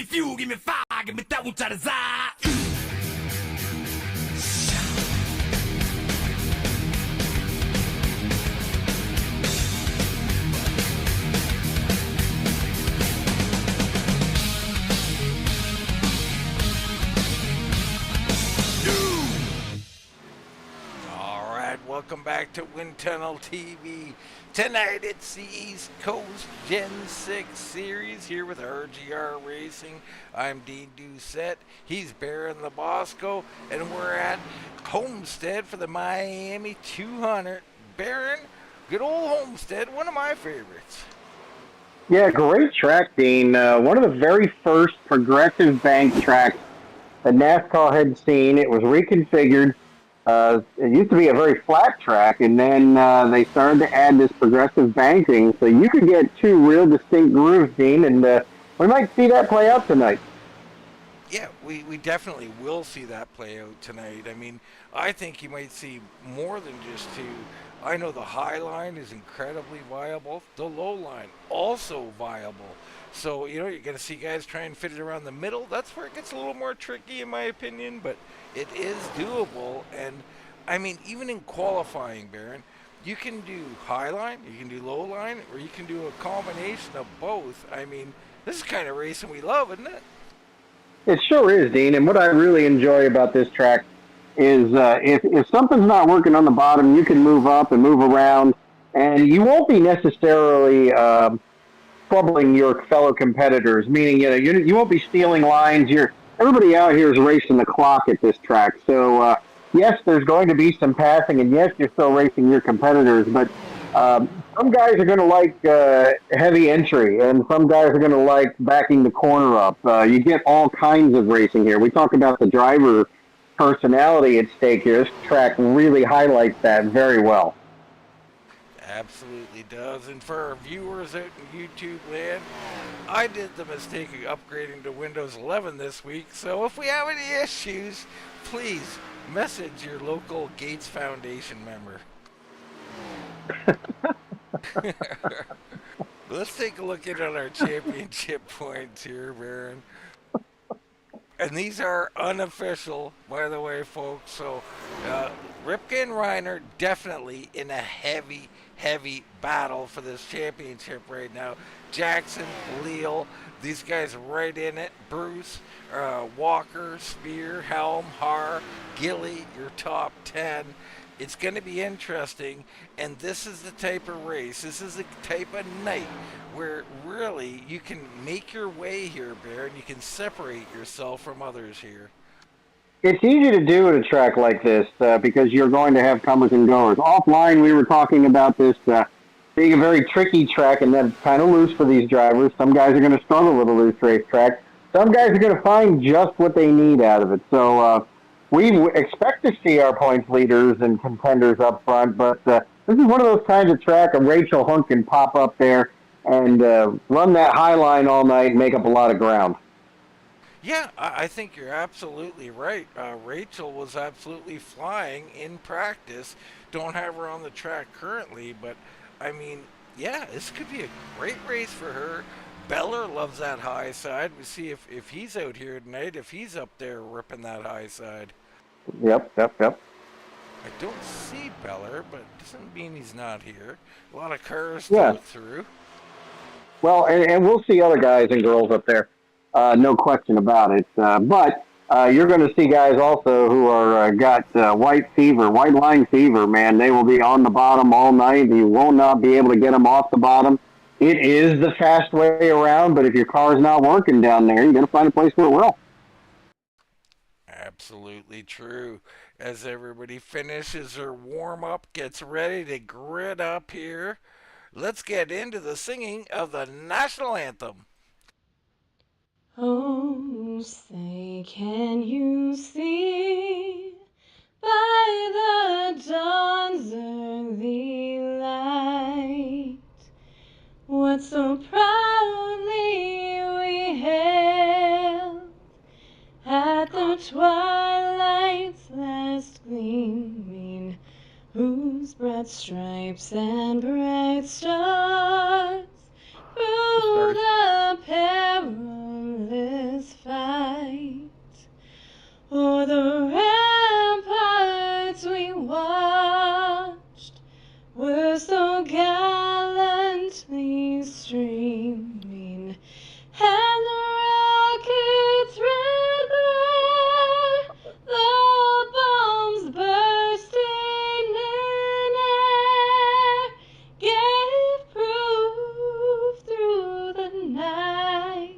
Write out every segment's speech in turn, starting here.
fuel, give me fire, give me that which I desire. Welcome back to Wind Tunnel TV. Tonight it's the East Coast Gen 6 Series here with RGR Racing. I'm Dean Doucette. He's Baron LaBosco, and we're at Homestead for the Miami 200. Baron, good old Homestead, one of my favorites. Yeah, great track, Dean. One of the very first progressive bank tracks that NASCAR had seen. It was reconfigured. It used to be a very flat track, and then they started to add this progressive banking, so you could get two real distinct grooves, Dean, and we might see that play out tonight. Yeah, we definitely will see that play out tonight. I mean, I think you might see more than just two. I know the high line is incredibly viable. The low line, also viable. So, you know, you're going to see guys try and fit it around the middle. That's where it gets a little more tricky, in my opinion, but it is doable. And, I mean, even in qualifying, Baron, you can do high line, you can do low line, or you can do a combination of both. I mean, this is kind of racing we love, isn't it? It sure is, Dean, and what I really enjoy about this track is if something's not working on the bottom, you can move up and move around, and you won't be necessarily troubling your fellow competitors, meaning you won't be stealing lines. Everybody out here is racing the clock at this track. So, yes, there's going to be some passing, and yes, you're still racing your competitors, but some guys are going to like heavy entry, and some guys are going to like backing the corner up. You get all kinds of racing here. We talk about the driver personality at stake here. This track really highlights that very well. Absolutely does. And for our viewers out in YouTube land, I did the mistake of upgrading to Windows 11 this week, so if we have any issues, please message your local Gates Foundation member. Let's take a look at our championship points here, Baron. And these are unofficial, by the way, folks. So, Ripka and Reiner definitely in a heavy battle for this championship right now. Jackson, Leal, these guys right in it. Bruce, Walker, Spear, Helm, Har, Gilly, your top 10. It's going to be interesting, and this is the type of race, this is the type of night where really you can make your way here, Baron. You can separate yourself from others here. It's easy to do at a track like this because you're going to have comers and goers. Offline, we were talking about this being a very tricky track, and that's kind of loose for these drivers. Some guys are going to struggle with a loose racetrack. Some guys are going to find just what they need out of it. So we expect to see our points leaders and contenders up front, but this is one of those kinds of track a Rachel Hunt can pop up there and run that high line all night and make up a lot of ground. Yeah, I think you're absolutely right. Rachel was absolutely flying in practice. Don't have her on the track currently, but I mean, yeah, this could be a great race for her. Beller loves that high side. We see if he's out here tonight, if he's up there ripping that high side. Yep. I don't see Beller, but it doesn't mean he's not here. A lot of cars to look through. Well, and we'll see other guys and girls up there. No question about it. But you're going to see guys also who are got white line fever, man. They will be on the bottom all night. You will not be able to get them off the bottom. It is the fast way around, but if your car's not working down there, you're going to find a place where it will. Absolutely true. As everybody finishes their warm-up, gets ready to grid up here, let's get into the singing of the national anthem. Oh, say, can you see by the dawn's early light what so proudly we hailed at the twilight's last gleaming, whose broad stripes and bright stars through the perilous fight. O'er the ramparts we watched were so gallantly streaming, and the rockets' red glare, the bombs bursting in air, gave proof through the night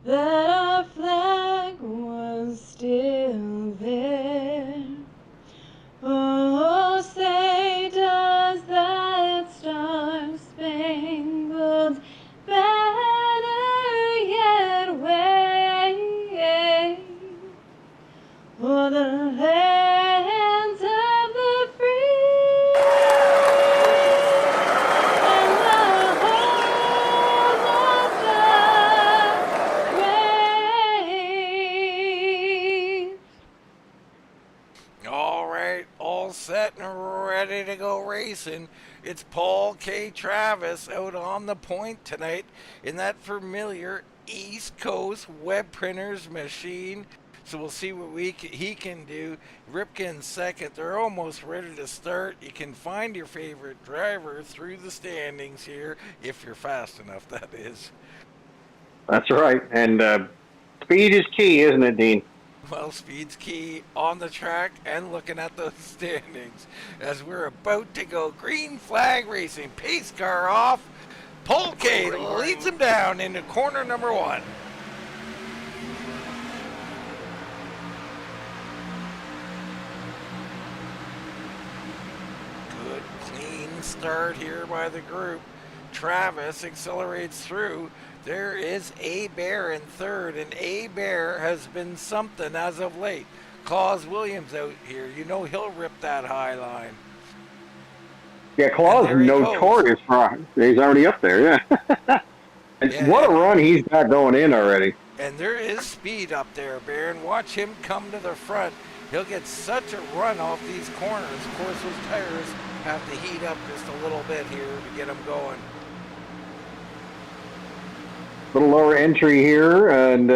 that our flag was still there. Oh, say does that star-spangled banner yet wave o'er the lands of the free and the halls of the brave? All right, all set and ready to go racing. It's Paul K. Travis out on the point tonight in that familiar East Coast web printers machine. So we'll see what he can do. Ripka in second. They're almost ready to start. You can find your favorite driver through the standings here, if you're fast enough, that is. That's right. And speed is key, isn't it, Dean? Well, speed's key on the track and looking at those standings as we're about to go green flag racing. Pace car off. Paul K leads him down into corner number 1. Good, clean start here by the group. Travis accelerates through. There is A Bear in third, and A Bear has been something as of late. Claus Williams out here. You know he'll rip that high line. Yeah, Claus is notorious for he's already up there, yeah. What a run he's got going in already. And there is speed up there, Baron. Watch him come to the front. He'll get such a run off these corners. Of course, those tires have to heat up just a little bit here to get him going. Little lower entry here, and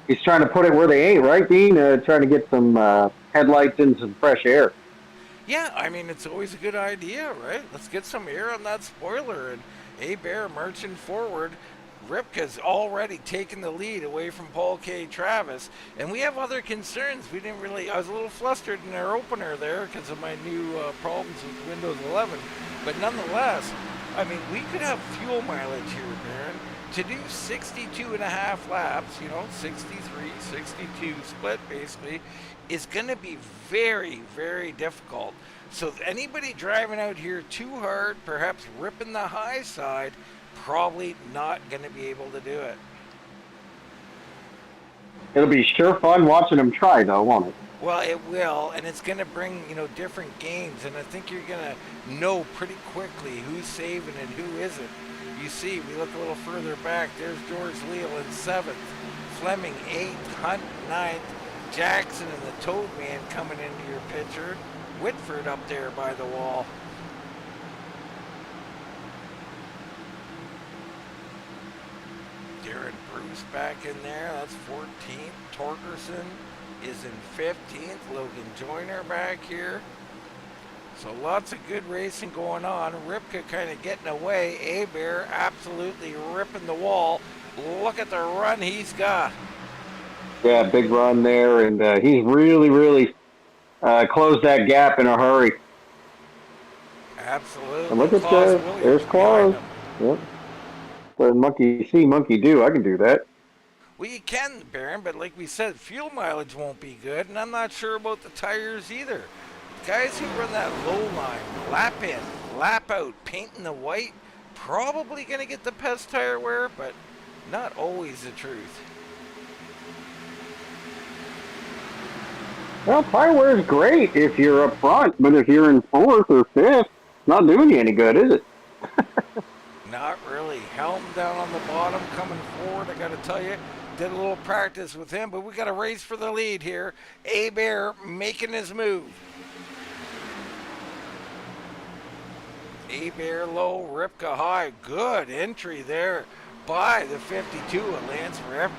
he's trying to put it where they ain't, right, Dean? Trying to get some headlights and some fresh air. Yeah, I mean, it's always a good idea, right? Let's get some air on that spoiler. And A Bear marching forward. Ripka's already taken the lead away from Paul K. Travis. And we have other concerns. I was a little flustered in our opener there because of my new problems with Windows 11. But nonetheless, I mean, we could have fuel mileage here, Baron. To do 62 and a half laps, 63, 62 split basically, is going to be very, very difficult. So anybody driving out here too hard, perhaps ripping the high side, probably not going to be able to do it. It'll be sure fun watching him try, though, won't it? Well, it will, and it's going to bring, different games, and I think you're going to know pretty quickly who's saving and who isn't. You see, we look a little further back, there's George Leal in 7th, Fleming 8th, Hunt 9th, Jackson and the Toad Man coming into your picture, Whitford up there by the wall. Darren Bruce back in there, that's 14th, Torgerson is in 15th, Logan Joyner back here. So lots of good racing going on. Ripka kind of getting away. A-Bear absolutely ripping the wall. Look at the run he's got. Yeah, big run there, and he's really, really closed that gap in a hurry. Absolutely. And look at there's Claus. Yep. What monkey see, monkey do. I can do that. Well, you can, Baron, but like we said, fuel mileage won't be good, and I'm not sure about the tires either. Guys who run that low line, lap in, lap out, painting the white, probably going to get the best tire wear, but not always the truth. Well, tire wear is great if you're up front, but if you're in 4th or 5th, not doing you any good, is it? Not really. Helm down on the bottom, coming forward, I got to tell you. Did a little practice with him, but we got a race for the lead here. A-Bear making his move. A-Bear low, Ripka high. Good entry there by the 52 of Lance Ripka.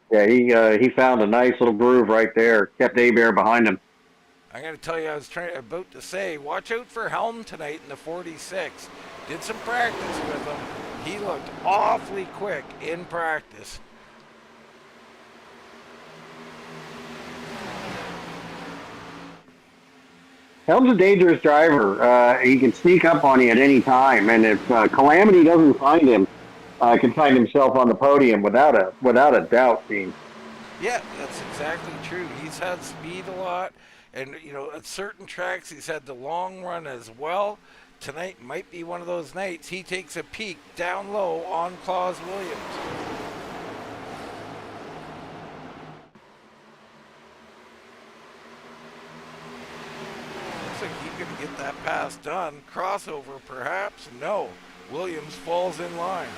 Yeah, he found a nice little groove right there. Kept A-Bear behind him. I got to tell you, I was about to say, watch out for Helm tonight in the 46. Did some practice with him. He looked awfully quick in practice. Helm's a dangerous driver. He can sneak up on you at any time, and if Calamity doesn't find him, can find himself on the podium without a doubt, Dean. Yeah, that's exactly true. He's had speed a lot, and at certain tracks he's had the long run as well. Tonight might be one of those nights he takes a peek down low on Claus Williams. Looks like he's going to get that pass done. Crossover, perhaps? No. Williams falls in line.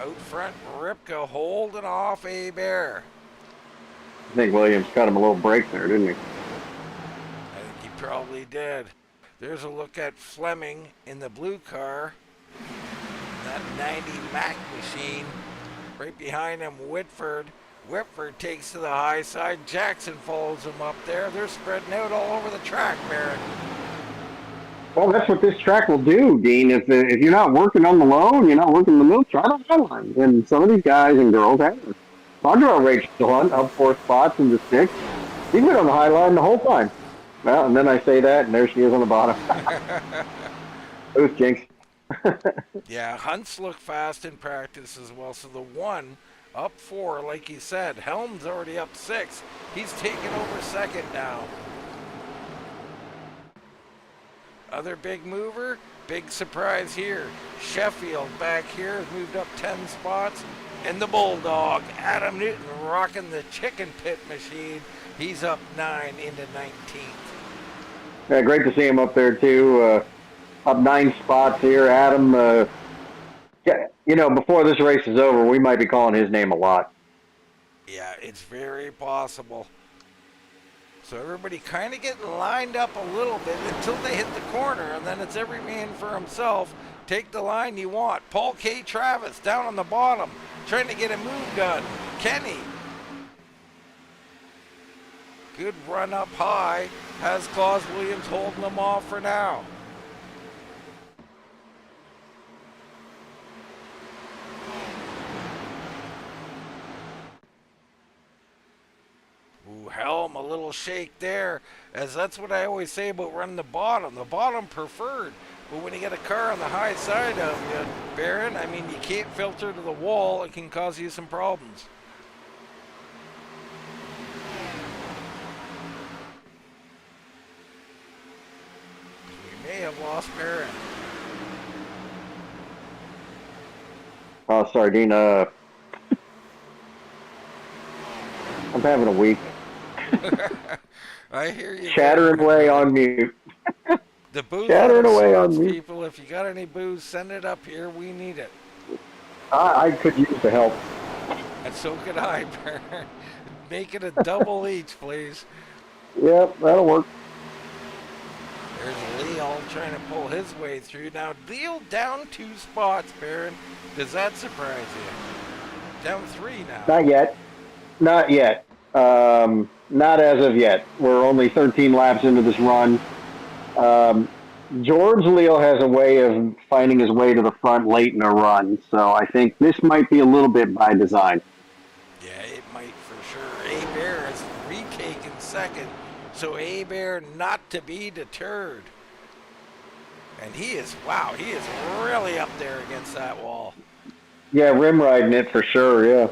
Out front, Ripka holding off A-Bear. I think Williams cut him a little break there, didn't he? I think he probably did. There's a look at Fleming in the blue car. That 90 Mac machine. Right behind him, Whitford. Whitford takes to the high side. Jackson follows him up there. They're spreading out all over the track, Barron. Well, that's what this track will do, Dean. If you're not working on the low and you're not working the middle, try the high line. And some of these guys and girls have. Sandra Rachel Hunt up 4 spots into 6. He's been on the high line the whole time. Well, and then I say that, and there she is on the bottom. Oof, jinx. Yeah, Hunt's look fast in practice as well. So the 1 up 4, like you said. Helm's already up 6. He's taken over second now. Other big mover, big surprise here. Sheffield back here has moved up 10 spots. And the Bulldog, Adam Newton, rocking the chicken pit machine. He's up 9 into 19th. Yeah, great to see him up there, too. Up 9 spots here. Adam, before this race is over, we might be calling his name a lot. Yeah, it's very possible. So everybody kind of getting lined up a little bit until they hit the corner, and then it's every man for himself. Take the line you want. Paul K. Travis down on the bottom, trying to get a move done. Kenny. Good run up high. Has Claus Williams holding them off for now. Ooh, Helm, a little shake there, as that's what I always say about running the bottom. The bottom preferred, but when you get a car on the high side of you, Barron, I mean, you can't filter to the wall. It can cause you some problems. We may have lost Barron. Oh, sorry, Dean. I'm having a week. I hear you. Chattering away on mute. The booze Chattering away on mute. people. If you got any booze, send it up here. We need it. I could use the help. And so could I, Barron. Make it a double each, please. Yep, that'll work. There's Leal trying to pull his way through. Now, Leal down 2 spots, Barron. Does that surprise you? Down 3 now. Not yet. Not yet. Not as of yet. We're only 13 laps into this run. George Leal has a way of finding his way to the front late in a run, so I think this might be a little bit by design. Yeah, it might for sure. A-Bear has retaken second, so A-Bear not to be deterred. And he is really up there against that wall. Yeah, rim riding it for sure, yeah.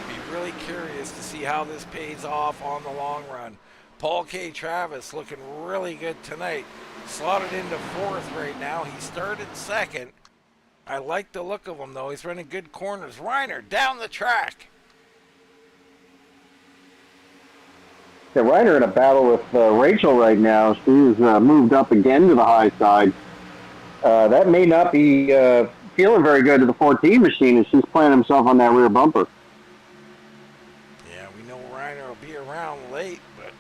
Be really curious to see how this pays off on the long run. Paul K. Travis looking really good tonight. Slotted into 4th right now. He started 2nd. I like the look of him, though. He's running good corners. Reiner down the track. Yeah, Reiner in a battle with Rachel right now. She's moved up again to the high side. That may not be feeling very good to the 14 machine as she's playing himself on that rear bumper. Yeah, we know Reiner will be around late, but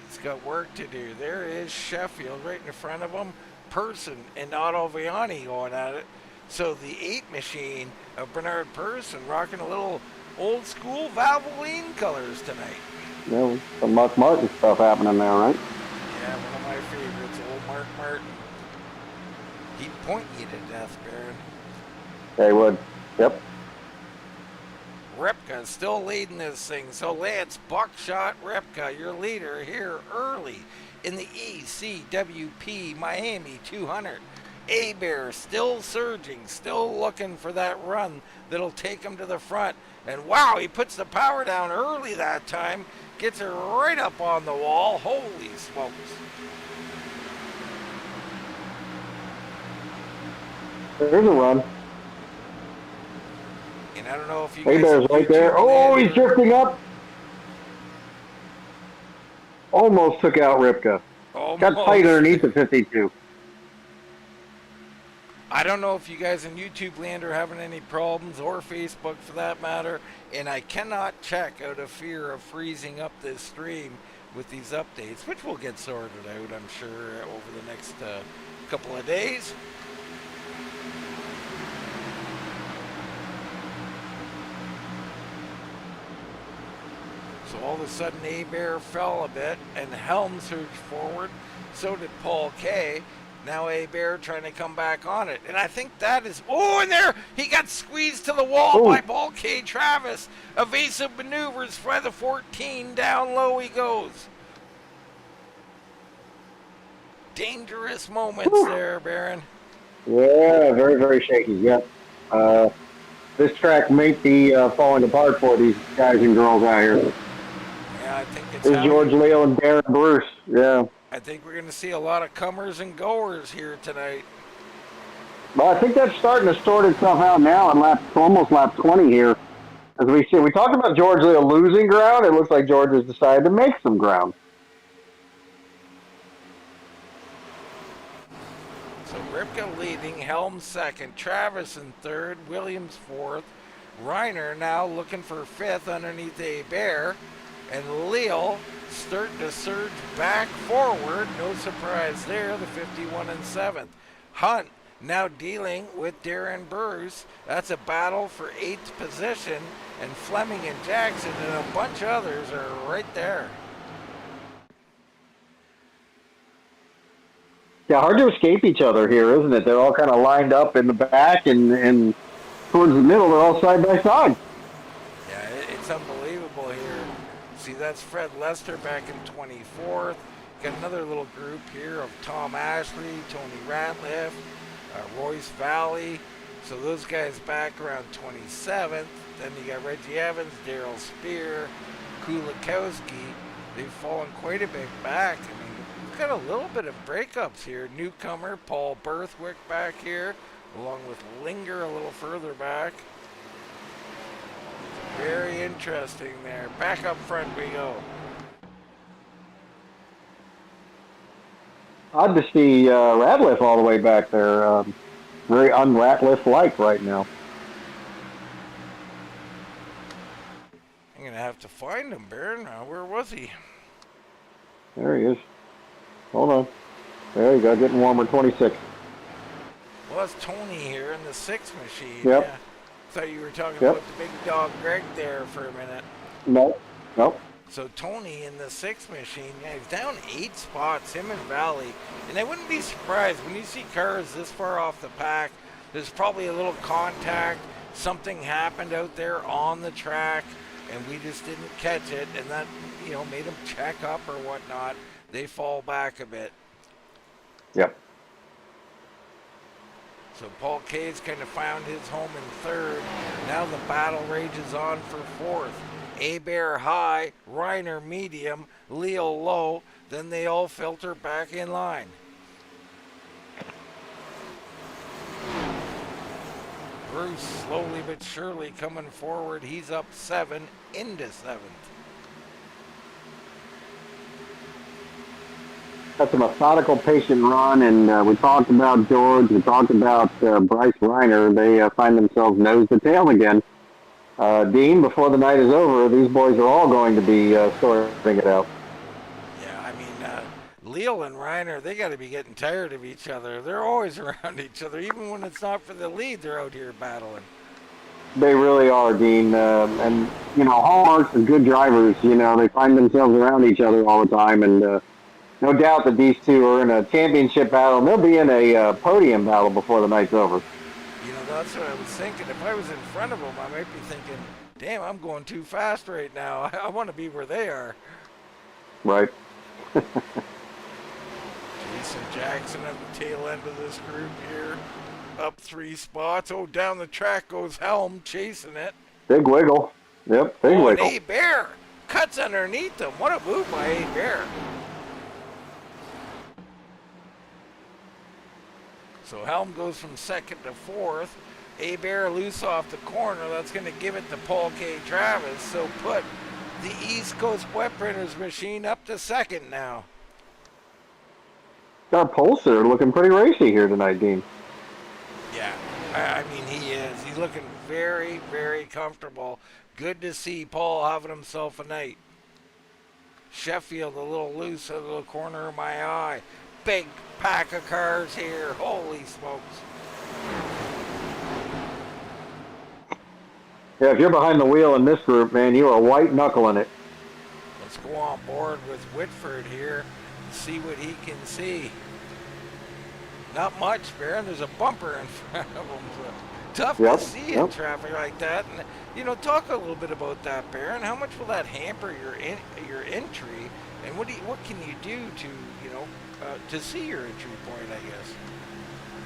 he's got work to do. There is Sheffield right in front of him. Person and Otto Viani going at it. So the 8 machine of Bernard Person rocking a little old school Valvoline colors tonight. Yeah, some Mark Martin stuff happening there, right? Yeah, one of my favorites, old Mark Martin. He'd point you to death, Baron. They would. Yep. Ripka still leading this thing. So Lance Buckshot Ripka, your leader here early in the ECWP Miami 200. A-Bear still surging, still looking for that run that'll take him to the front. And wow, he puts the power down early that time. Gets it right up on the wall. Holy smokes. There's a run. And I don't know if you Hey, guys... Bear's right there. Oh, he's drifting up. Almost took out Ripka. Got tight underneath the 52. I don't know if you guys in YouTube land are having any problems, or Facebook for that matter, and I cannot check out of fear of freezing up this stream with these updates, which will get sorted out, I'm sure, over the next couple of days. So all of a sudden A-Bear fell a bit and Helm surged forward. So did Paul K. Now A-Bear trying to come back on it. And I think that is... Oh, and there! He got squeezed to the wall by Paul K. Travis. Evasive maneuvers by the 14. Down low he goes. Dangerous moments there, Baron. Yeah, very, very shaky. Yep. This track may be falling apart for these guys and girls out here. Yeah, I think it's... This is George Leo and Darren Bruce. Yeah. I think we're going to see a lot of comers and goers here tonight. Well, I think that's starting to sort itself out now in almost lap 20 here. As we see, we talked about George Leo losing ground. It looks like George has decided to make some ground. So Ripka leading, Helm second, Travis in third, Williams fourth, Reiner now looking for fifth underneath A-Bear, and Leo starting to surge back forward. No surprise there, the 51 and 7th. Hunt now dealing with Darren Bruce. That's a battle for 8th position, and Fleming and Jackson and a bunch of others are right there. Yeah, hard to escape each other here, isn't it? They're all kind of lined up in the back, and towards the middle, they're all side by side. Yeah, it's unbelievable here. See, that's Fred Lester back in 24th. Got another little group here of Tom Ashley, Tony Ratliff, Royce Valley. So those guys back around 27th. Then you got Reggie Evans, Daryl Spear, Kulikowski. They've fallen quite a bit back. I mean, we've got a little bit of breakups here. Newcomer Paul Berthwick back here, along with Linger a little further back. Very interesting there. Back up front we go. Odd to see Ratliff all the way back there. Very un-Ratliff-like right now. I'm going to have to find him, Baron. Where was he? There he is. Hold on. There you go, getting warmer, 26. Well, it's Tony here in the 6 machine. Yep. Yeah. Thought you were talking about the big dog Greg there for a minute. Nope. So Tony in the 6 machine, yeah, he's down 8 spots, him and Valley. And I wouldn't be surprised when you see cars this far off the pack, there's probably a little contact, something happened out there on the track, and we just didn't catch it, and that, made them check up or whatnot. They fall back a bit. Yep. So Paul K's kind of found his home in 3rd. Now the battle rages on for 4th. A-Bear high, Reiner medium, Leo low. Then they all filter back in line. Bruce slowly but surely coming forward. He's up 7 into 7th. That's a methodical, patient run, and we talked about George, we talked about Bryce Reiner. They find themselves nose to tail again. Dean, before the night is over, these boys are all going to be sorting it out. Yeah, I mean, Leal and Reiner, they got to be getting tired of each other. They're always around each other. Even when it's not for the lead, they're out here battling. They really are, Dean. And, you know, hallmarks of good drivers, you know, they find themselves around each other all the time. And no doubt that these two are in a championship battle. And they'll be in a podium battle before the night's over. You know, that's what I was thinking. If I was in front of them, I might be thinking, damn, I'm going too fast right now. I want to be where they are. Right. Jason Jackson at the tail end of this group here. Up 3 spots. Oh, down the track goes Helm, chasing it. Big wiggle. Yep, big wiggle. And A-Bear cuts underneath them. What a move by A-Bear. So Helm goes from 2nd to 4th. A-Bear loose off the corner. That's going to give it to Paul K. Travis. So put the East Coast Wet Printers machine up to 2nd now. Got Pulsar looking pretty racy here tonight, Dean. Yeah, I mean, he is. He's looking very, very comfortable. Good to see Paul having himself a night. Sheffield a little loose out of the corner of my eye. Big pack of cars here. Holy smokes. Yeah, if you're behind the wheel in this group, man, you are white knuckling it. Let's go on board with Whitford here and see what he can see. Not much, Baron. There's a bumper in front of him. So tough to see in traffic like that. And, you know, talk a little bit about that, Baron. How much will that hamper your entry? And what can you do to, you know, to see your entry point, I guess?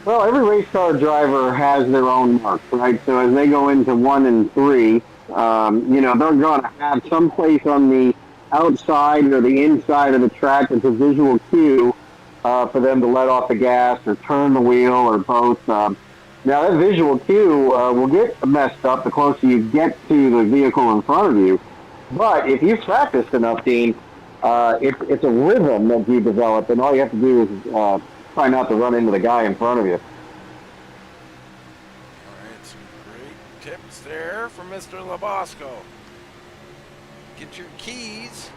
Well, every race car driver has their own marks, right? So as they go into 1 and 3, you know, they're going to have some place on the outside or the inside of the track that's a visual cue for them to let off the gas or turn the wheel or both. Now, that visual cue will get messed up the closer you get to the vehicle in front of you. But if you've practiced enough, Dean, it's a rhythm that you develop, and all you have to do is try not to run into the guy in front of you. All right, some great tips there from Mr. Labosco. Get your keys.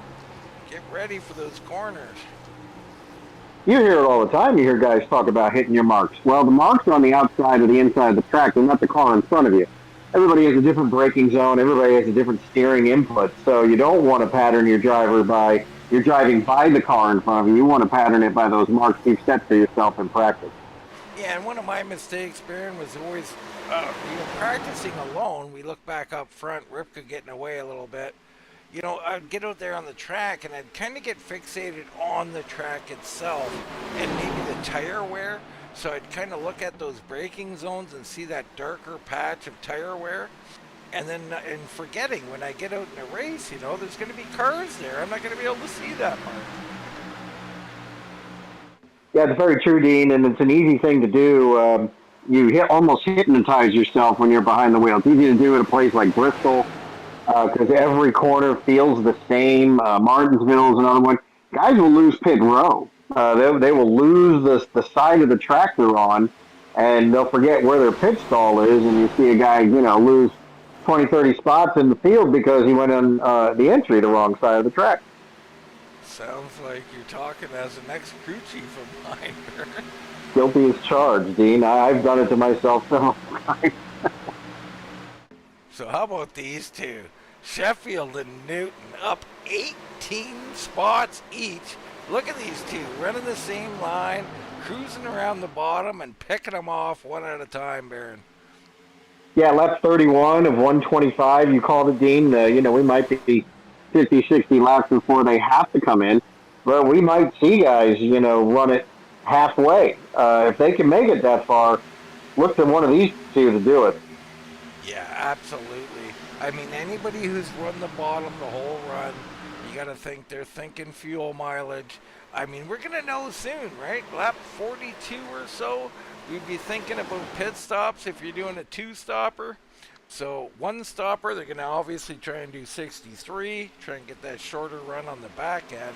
Get ready for those corners. You hear it all the time. You hear guys talk about hitting your marks. Well, the marks are on the outside or the inside of the track. They're not the car in front of you. Everybody has a different braking zone. Everybody has a different steering input. So you don't want to pattern your driver by you're driving by the car in front of you. You want to pattern it by those marks you've set for yourself in practice. Yeah, and one of my mistakes, Baron, was always practicing alone. We look back up front, Ripka getting away a little bit. You know, I'd get out there on the track, and I'd kind of get fixated on the track itself and maybe the tire wear. So I'd kind of look at those braking zones and see that darker patch of tire wear. And then and forgetting when I get out in a race, you know, there's going to be cars there. I'm not going to be able to see that mark. Yeah, it's very true, Dean, and it's an easy thing to do. You almost hypnotize yourself when you're behind the wheel. It's easy to do at a place like Bristol because every corner feels the same. Martinsville is another one. Guys will lose pit row. They will lose the side of the track they're on, and they'll forget where their pit stall is, and you see a guy, you know, lose 20, 30 spots in the field because he went on the entry the wrong side of the track. Sounds like you're talking as an ex-crew chief of mine. Guilty as charged, Dean. I've done it to myself several times. So how about these two? Sheffield and Newton up 18 spots each. Look at these two running the same line, cruising around the bottom and picking them off one at a time, Baron. Yeah, lap 31 of 125, you called it, Dean. You know, we might be 50, 60 laps before they have to come in, but we might see guys, you know, run it halfway. If they can make it that far, look to one of these two to do it. Yeah, absolutely. I mean, anybody who's run the bottom the whole run, you got to think they're thinking fuel mileage. I mean, we're going to know soon, right? Lap 42 or so, we'd be thinking about pit stops if you're doing a two-stopper. So one stopper, they're going to obviously try and do 63, try and get that shorter run on the back end.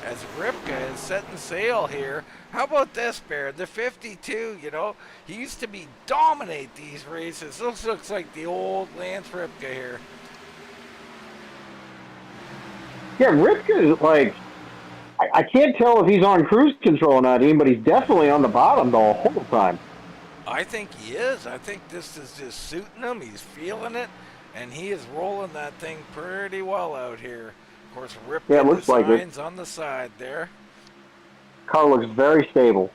As Ripka is setting sail here, how about this, Bear? The 52, you know, he used to dominate these races. This looks like the old Lance Ripka here. Yeah, Ripka is like, I can't tell if he's on cruise control or not, Dean, but he's definitely on the bottom the whole time. I think he is. I think this is just suiting him. He's feeling it, and he is rolling that thing pretty well out here. Of course, Ripka Yeah, it looks like it. signs on the side there. Car looks very stable.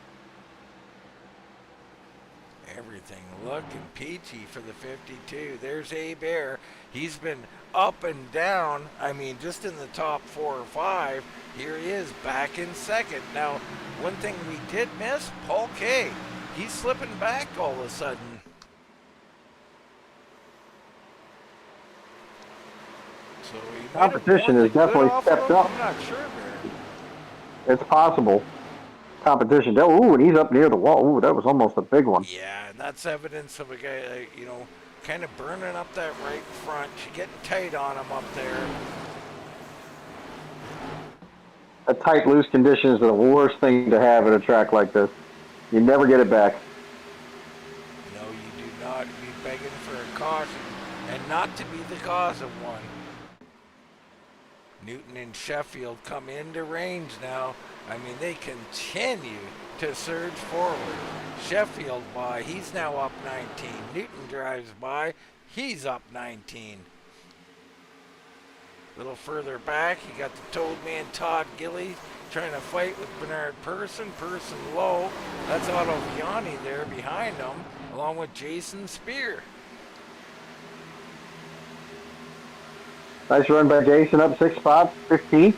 Everything looking peachy for the 52. There's A-Bear. He's been up and down. I mean, just in the top 4 or 5. Here he is back in second. Now, one thing we did miss, Paul K. He's slipping back all of a sudden. So he Competition has definitely stepped up. I'm not sure, man. It's possible. Competition. Ooh, and he's up near the wall. Ooh, that was almost a big one. Yeah, and that's evidence of a guy, kind of burning up that right front. She's getting tight on him up there. A tight, loose condition is the worst thing to have at a track like this. You never get it back. No, you do not. Be begging for a caution, and not to be the cause of one. Newton and Sheffield come into range now. I mean, they continue to surge forward. Sheffield by, he's now up 19. Newton drives by, he's up 19. A little further back, you got the Toad Man Todd Gilly trying to fight with Bernard Person. Person low. That's Otto Viani there behind him, along with Jason Spear. Nice run by Jason, up 6 spots, 15. Yeah,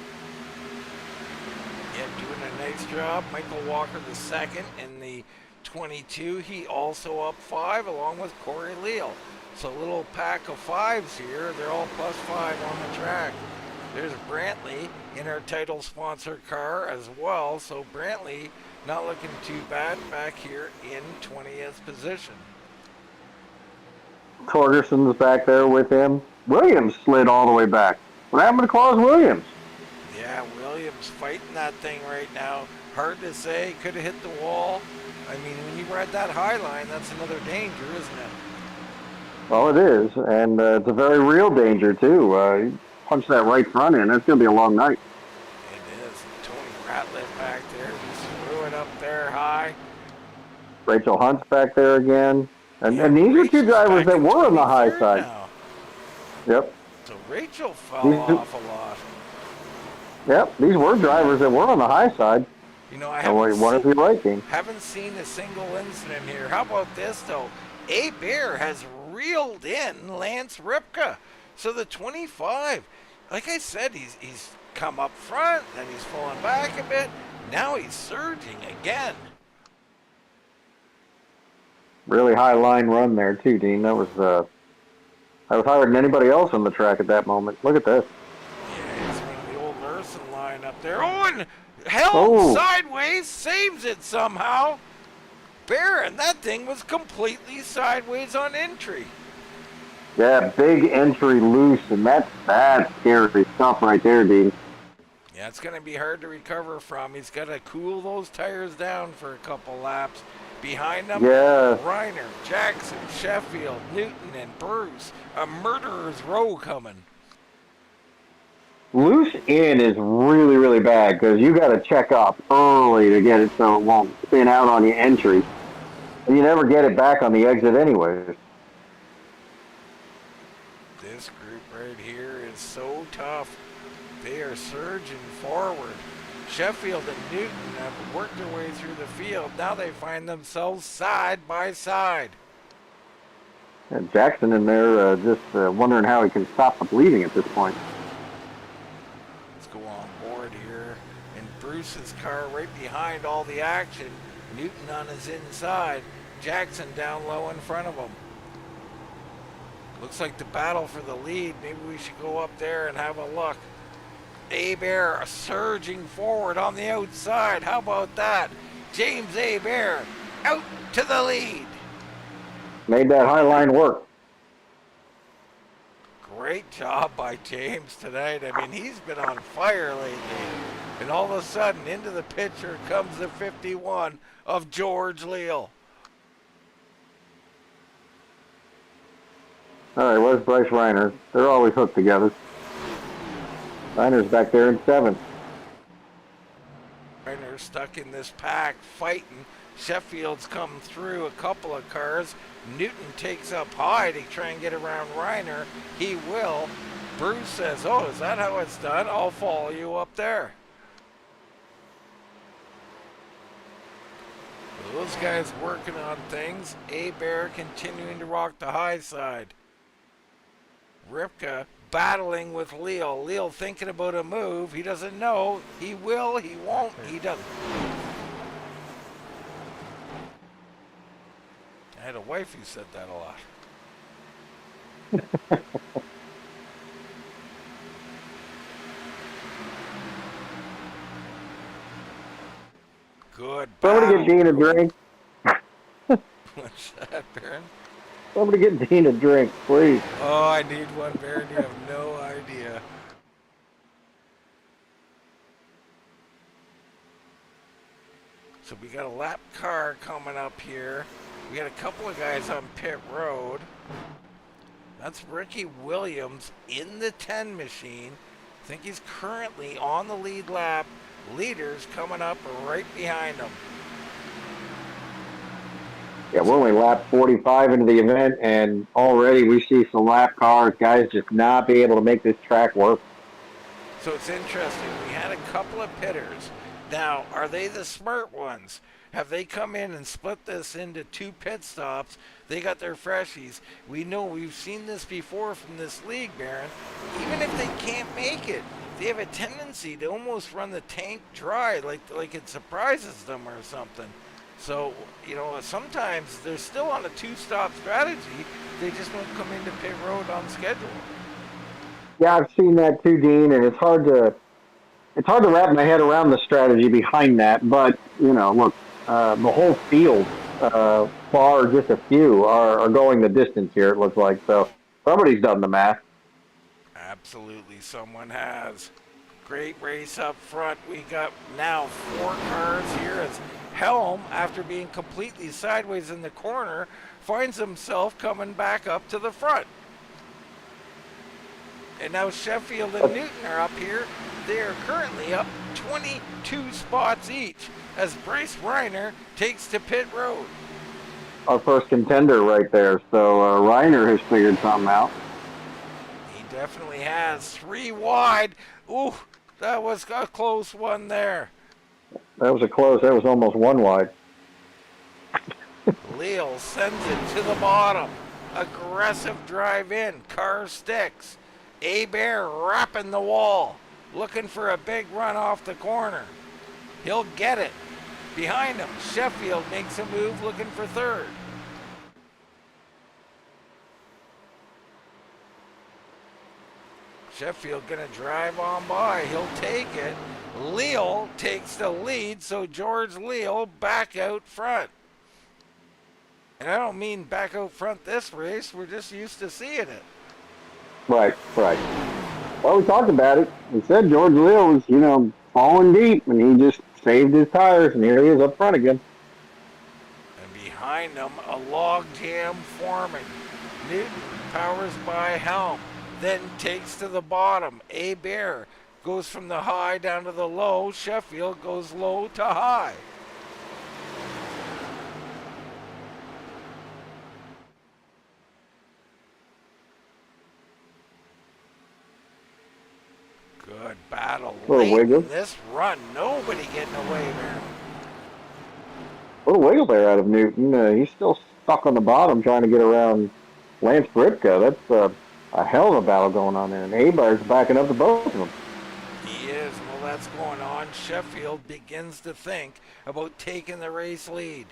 doing a nice job. Michael Walker the second in the 22. He also up 5, along with Corey Leal. So a little pack of 5s here. They're all +5 on the track. There's Brantley in our title sponsor car as well. So Brantley not looking too bad back here in 20th position. Torgerson's back there with him. Williams slid all the way back. What happened to Claus Williams? Yeah, Williams fighting that thing right now. Hard to say. Could have hit the wall. I mean, when you ride that high line, that's another danger, isn't it? Well, it is, and it's a very real danger, too. You punch that right front in, it's going to be a long night. It is. Tony Ratliff back there. Just threw it up there high. Rachel Hunt's back there again. And these are two drivers that were on the high side. Now. Yep. So Rachel fell off a lot. Yep, these were drivers that were on the high side. You know, I haven't seen a single incident here. How about this, though? A-Bear has reeled in Lance Ripka. So the 25, like I said, he's come up front, then he's fallen back a bit. Now he's surging again. Really high line run there, too, Dean. That was higher than anybody else on the track at that moment. Look at this. Yeah, it's one of the old Larson line up there. Oh, and held sideways, saves it somehow. Barron, that thing was completely sideways on entry. Yeah, big entry loose, and that's scary stuff right there, Dean. Yeah, it's going to be hard to recover from. He's got to cool those tires down for a couple laps. Behind them, Reiner, Jackson, Sheffield, Newton, and Bruce. A murderer's row coming. Loose in is really, really bad because you got to check up early to get it so it won't spin out on the entry. And you never get it back on the exit anyways. This group right here is so tough. They are surging forward. Sheffield and Newton have worked their way through the field. Now they find themselves side by side. And Jackson in there just wondering how he can stop the bleeding at this point. Let's go on board here. And Bruce's car right behind all the action. Newton on his inside. Jackson down low in front of him. Looks like the battle for the lead. Maybe we should go up there and have a look. A-Bear surging forward on the outside. How about that? James A-Bear out to the lead. Made that high line work. Great job by James tonight. I mean, he's been on fire lately. And all of a sudden, into the picture comes the 51 of George Leal. All right, where's Bryce Reiner? They're always hooked together. Reiner's back there in 7th. Reiner stuck in this pack fighting. Sheffield's come through a couple of cars. Newton takes up high to try and get around Reiner. He will. Bruce says, oh, is that how it's done? I'll follow you up there. Those guys working on things. A-Bear continuing to rock the high side. Ripka battling with Leo. Leo thinking about a move. He doesn't know. He will. He won't. He doesn't. I had a wife who said that a lot. Good Somebody battle. get Dean a drink. What's that, Baron? Somebody get Dean a drink, please. Oh, I need one, Baron. You have no idea. So we got a lap car coming up here. We got a couple of guys on pit road. That's Ricky Williams in the 10 machine. I think he's currently on the lead lap. Leaders coming up right behind him. Yeah, we're only lap 45 into the event, and already we see some lap cars, guys just not be able to make this track work. So it's interesting. We had a couple of pitters. Now, are they the smart ones? Have they come in and split this into 2 pit stops? They got their freshies. We know we've seen this before from this league, Baron. Even if they can't make it, they have a tendency to almost run the tank dry, like it surprises them or something. So, you know, sometimes they're still on a 2-stop strategy. They just won't come into pit road on schedule. Yeah, I've seen that too, Dean, and it's hard to wrap my head around the strategy behind that. But you know, look, the whole field, bar just a few, are going the distance here. It looks like so. Somebody's done the math. Absolutely, someone has. Great race up front. We got now 4 cars here as Helm, after being completely sideways in the corner, finds himself coming back up to the front. And now Sheffield and Newton are up here. They are currently up 22 spots each as Bryce Reiner takes to pit road. Our first contender right there. So Reiner has figured something out. He definitely has. 3 wide. Ooh, that was a close one there. That was that was almost 1 wide. Leal sends it to the bottom. Aggressive drive in. Car sticks. A-Bear wrapping the wall. Looking for a big run off the corner. He'll get it. Behind him, Sheffield makes a move looking for 3rd. Sheffield gonna drive on by. He'll take it. Leal takes the lead, so George Leal back out front. And I don't mean back out front this race. We're just used to seeing it. Right. Well, we talked about it. We said George Leal was, you know, falling deep, and he just saved his tires, and here he is up front again. And behind him, a log jam forming. Newton powers by Helm, then takes to the bottom. A-Bear goes from the high down to the low. Sheffield goes low to high. Good battle. Late in this run, nobody getting away there. A little wiggle there out of Newton. He's still stuck on the bottom trying to get around Lance Ripka. That's a hell of a battle going on there. And A-Bar's backing up to both of them. He is. Well, that's going on. Sheffield begins to think about taking the race lead.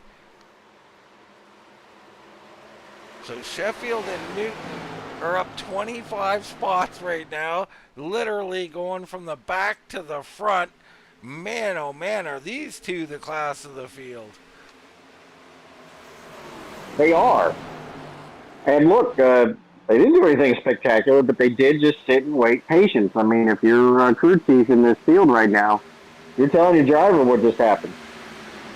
So Sheffield and Newton are up 25 spots right now, literally going from the back to the front. Man, oh man, are these two the class of the field? They are. And look, they didn't do anything spectacular, but they did just sit and wait patience. I mean, if you're crew chief in this field right now, you're telling your driver what just happened.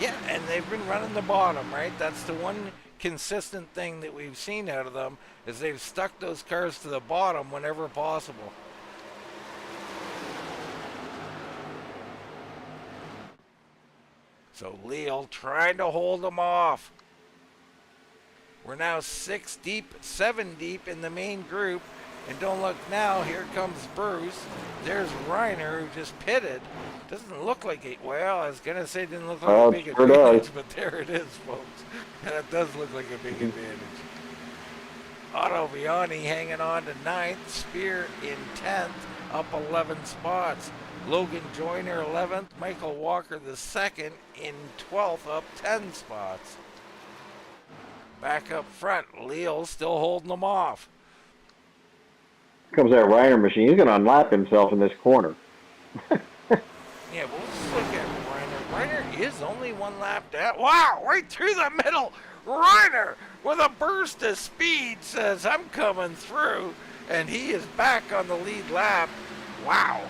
Yeah, and they've been running the bottom, right? That's the one consistent thing that we've seen out of them, is they've stuck those cars to the bottom whenever possible. So Leal trying to hold him off. We're now 6 deep, 7 deep in the main group. And don't look now, here comes Bruce. There's Reiner, who just pitted. Doesn't look like it. Well, I was going to say it didn't look like a big sure advantage, does. but there it is, folks. That does look like a big advantage. Otto Viani hanging on to 9th. Spear in 10th, up 11 spots. Logan Joyner 11th. Michael Walker the 2nd in 12th, up 10 spots. Back up front, Leal still holding them off. Comes that Reiner machine. He's going to unlap himself in this corner. Yeah, but let's look at Reiner. Reiner is only 1 lap down. Wow, right through the middle. Reiner with a burst of speed says, I'm coming through. And he is back on the lead lap. Wow.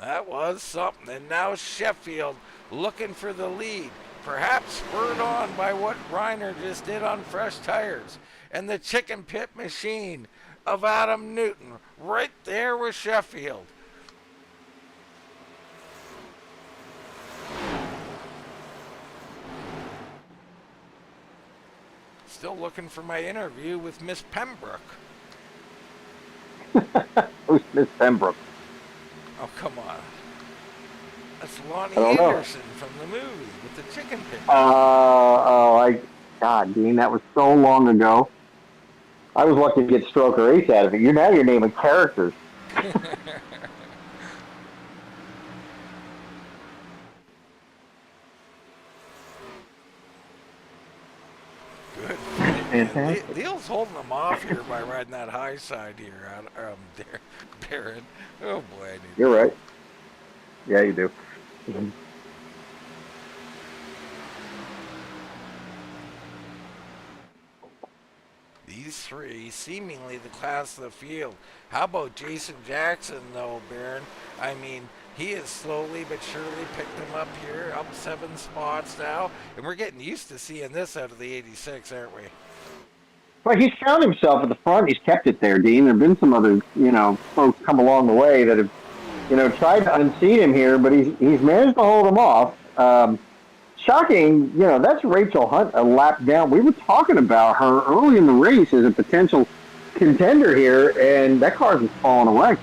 That was something. And now Sheffield looking for the lead. Perhaps spurred on by what Reiner just did on fresh tires. And the chicken pit machine of Adam Newton right there with Sheffield. Still looking for my interview with Miss Pembroke. Who's Miss Pembroke? Oh, come on. That's Lonnie I don't know. Anderson from the movie with the chicken pit. God, Dean, that was so long ago. I was lucky to get Stroke or Ace out of it. You're naming characters. Good. Fantastic. Leal's holding them off here by riding that high side here, Barron. Oh boy, I need You're right. Yeah, you do. these 3 seemingly the class of the field. How about Jason Jackson though, Barron? I mean, he has slowly but surely picked them up here, up 7 spots now, and we're getting used to seeing this out of the 86, aren't we? Well, he's found himself at the front. He's kept it there, Dean. There have been some other, folks come along the way that have, tried to unseat him here, but he's managed to hold them off. Shocking, that's Rachel Hunt a lap down. We were talking about her early in the race as a potential contender here, and that car's just falling away.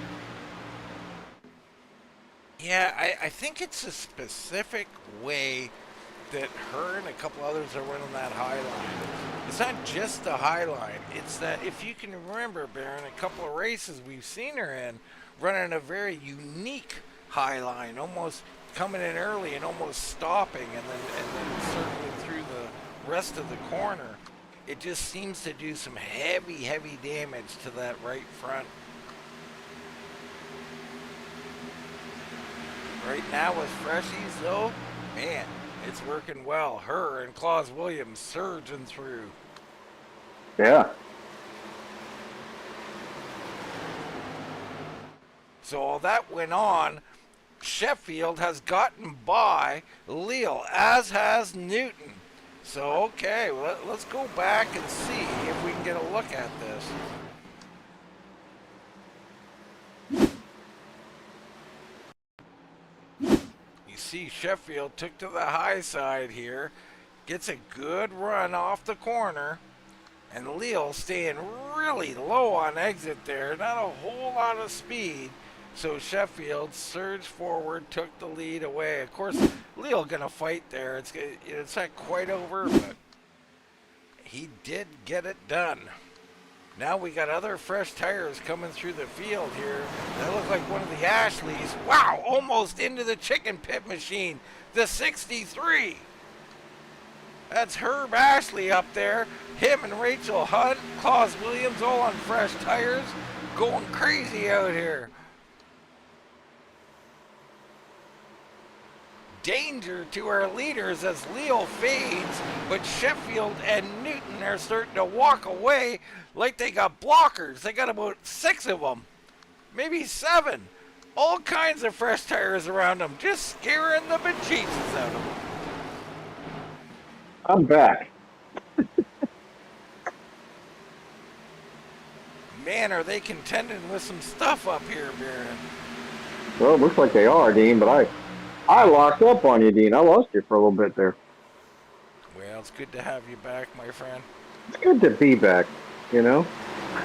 Yeah, I think it's a specific way that her and a couple others are running that high line. It's not just the high line. It's that, if you can remember, Barron, a couple of races we've seen her in, running a very unique high line, almost coming in early and almost stopping and then circling through the rest of the corner. It just seems to do some heavy damage to that right front. Right now with freshies though, man, it's working well. Her and Claus Williams surging through. Yeah. So all that went on. Sheffield has gotten by Leal, as has Newton. So, okay, let's go back and see if we can get a look at this. You see Sheffield took to the high side here, gets a good run off the corner, and Leal staying really low on exit there, not a whole lot of speed. So Sheffield surged forward, took the lead away. Of course, Leal gonna fight there. It's not quite over, but he did get it done. Now we got other fresh tires coming through the field here. That look like one of the Ashleys. Wow, almost into the chicken pit machine. The 63. That's Herb Ashley up there. Him and Rachel Hunt, Claus Williams, all on fresh tires, going crazy out here. Danger to our leaders as Leal fades, but Sheffield and Newton are starting to walk away like they got blockers. They got about 6 of them, maybe 7. All kinds of fresh tires around them, just scaring the bejesus out of them. I'm back. Man, are they contending with some stuff up here, Barron. Well, it looks like they are, Dean, but I locked up on you, Dean. I lost you for a little bit there. Well, it's good to have you back, my friend. It's good to be back, you know?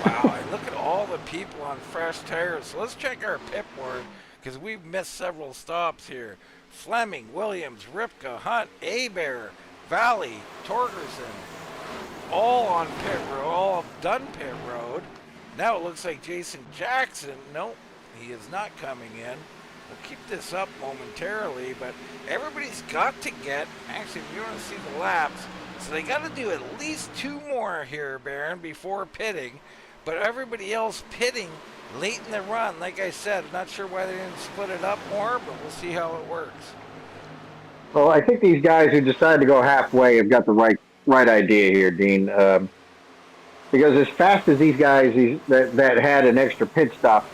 Wow, and look at all the people on fresh tires. So let's check our pit board because we've missed several stops here. Fleming, Williams, Ripka, Hunt, Abear, Valley, Torgerson, all on pit road, all have done pit road. Now it looks like Jason Jackson. Nope, he is not coming in. We'll keep this up momentarily, but everybody's got to get, actually, if you want to see the laps, so they got to do at least 2 more here, Baron, before pitting. But everybody else pitting late in the run, like I said, I'm not sure why they didn't split it up more, but we'll see how it works. Well, I think these guys who decided to go halfway have got the right idea here, Dean. Because as fast as these guys that had an extra pit stop,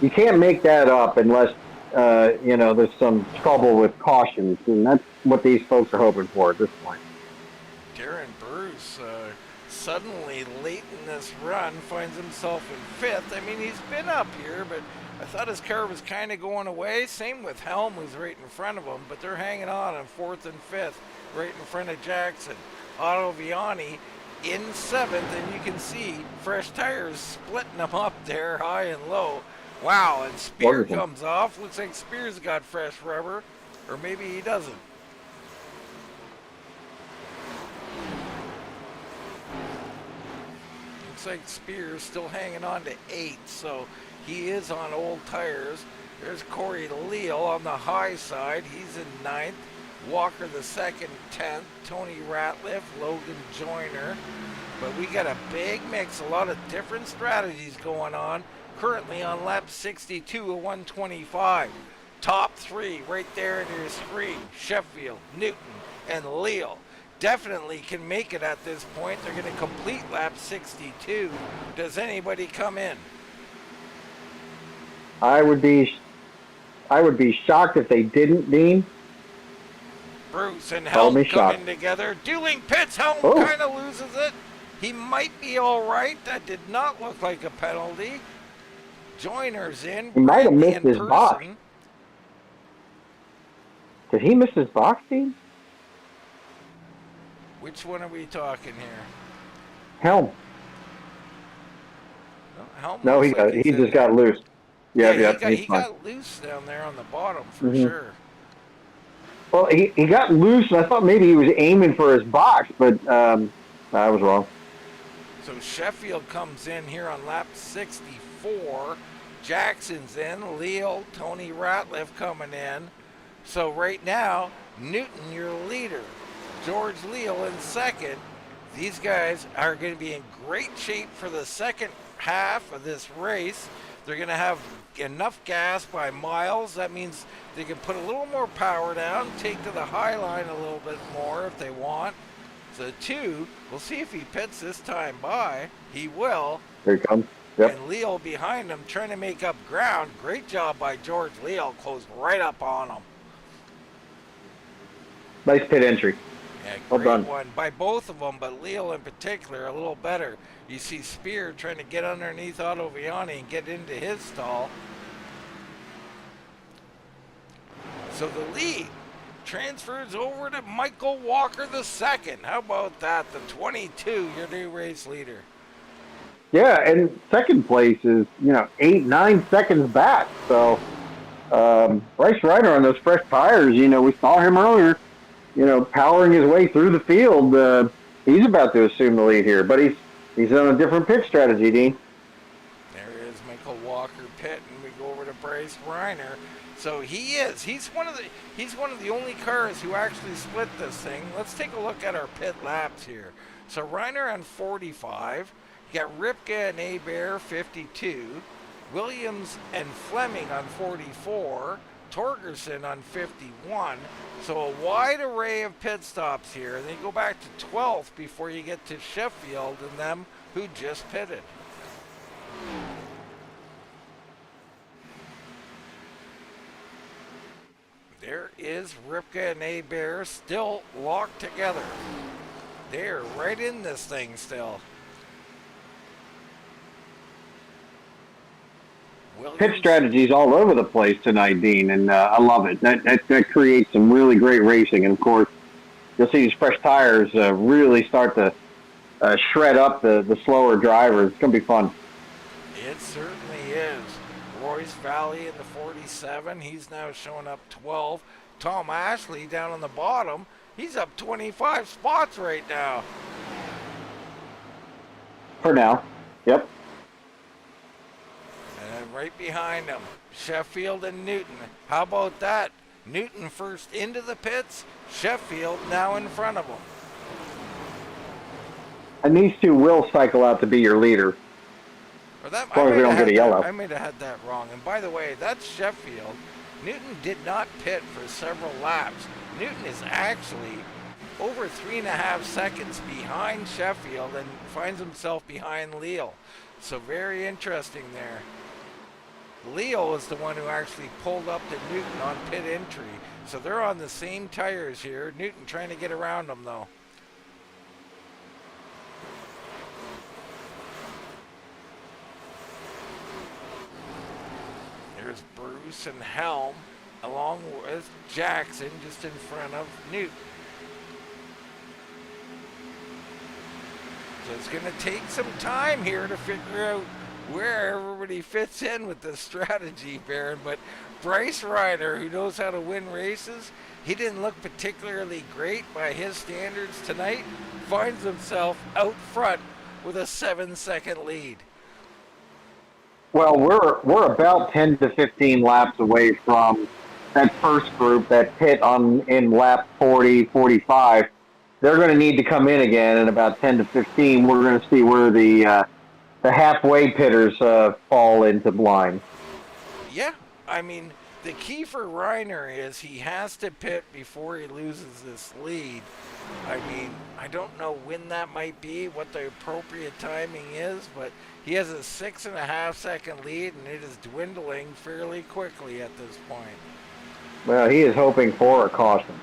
you can't make that up unless there's some trouble with cautions, and that's what these folks are hoping for at this point. Darren Bruce, suddenly late in this run, finds himself in 5th. I mean, he's been up here, but I thought his car was kind of going away. Same with Helm, who's right in front of him, but they're hanging on 4th and 5th, right in front of Jackson. Otto Viani in 7th, and you can see fresh tires splitting them up there, high and low. Wow, and Spear comes off. Looks like Spear's got fresh rubber, or maybe he doesn't. Looks like Spear's still hanging on to 8, so he is on old tires. There's Corey Leal on the high side. He's in 9th. Walker the 2nd, 10th. Tony Ratliff, Logan Joyner. But we got a big mix, a lot of different strategies going on. Currently on lap 62 of 125. Top 3 right there in your screen. Sheffield, Newton, and Leal definitely can make it at this point. They're going to complete lap 62. Does anybody come in? I would be shocked if they didn't, Dean. Bruce and Helm coming together. Dueling pits. Helm kind of loses it. He might be all right. That did not look like a penalty. Joiner's in. He might have missed his box. Did he miss his box, Dean? Which one are we talking here? Helm. Helm no, he just got loose. Yeah, he got loose down there on the bottom for sure. Well, he got loose, and I thought maybe he was aiming for his box, but I was wrong. So Sheffield comes in here on lap 64. Jackson's in. Leal, Tony Ratliff coming in. So right now, Newton, your leader. George Leal in 2nd. These guys are going to be in great shape for the second half of this race. They're going to have enough gas by miles. That means they can put a little more power down, take to the high line a little bit more if they want. So 2, we'll see if he pits this time by. He will. Here he comes. Yep. And Leal behind him trying to make up ground. Great job by George Leal. Closed right up on him. Nice pit entry. Yeah, well done. One by both of them, but Leal in particular a little better. You see Spear trying to get underneath Otto Viani and get into his stall. So the lead transfers over to Michael Walker II. How about that? The 22, your new race leader. Yeah, and second place is, 8-9 seconds back. So Bryce Reiner on those fresh tires, we saw him earlier, powering his way through the field. He's about to assume the lead here, but he's on a different pit strategy, Dean. There is Michael Walker pit, and we go over to Bryce Reiner. So he's one of the only cars who actually split this thing. Let's take a look at our pit laps here. So Reiner on 45. You got Ripka and Abear 52. Williams and Fleming on 44. Torgerson on 51. So a wide array of pit stops here. And then you go back to 12th before you get to Sheffield and them who just pitted. There is Ripka and Abear still locked together. They're right in this thing still. Williams pit strategies all over the place tonight, Dean, and I love it. That creates some really great racing, and of course, you'll see these fresh tires really start to shred up the slower drivers. It's going to be fun. It certainly is. Royce Valley in the 47. He's now showing up 12. Tom Ashley down on the bottom. He's up 25 spots right now. For now. Yep. And right behind him, Sheffield and Newton. How about that? Newton first into the pits. Sheffield now in front of him. And these two will cycle out to be your leader. Or that, As long as they don't get a yellow. I might have had that wrong. And by the way, that's Sheffield. Newton did not pit for several laps. Newton is actually over 3.5 seconds behind Sheffield and finds himself behind Leal. So very interesting there. Leal is the one who actually pulled up to Newton on pit entry. So they're on the same tires here. Newton trying to get around them though. There's Bruce and Helm along with Jackson just in front of Newton. So it's going to take some time here to figure out where everybody fits in with this strategy, Baron. But Bryce Reiner, who knows how to win races, he didn't look particularly great by his standards tonight, finds himself out front with a 7-second lead. Well, we're about 10 to 15 laps away from that first group that pit in lap 40, 45. They're going to need to come in again in about 10 to 15. We're going to see where the halfway pitters fall into line. Yeah, I mean, the key for Reiner is he has to pit before he loses this lead. I mean, I don't know when that might be, what the appropriate timing is, but he has a 6.5 second lead, and it is dwindling fairly quickly at this point. Well, he is hoping for a caution.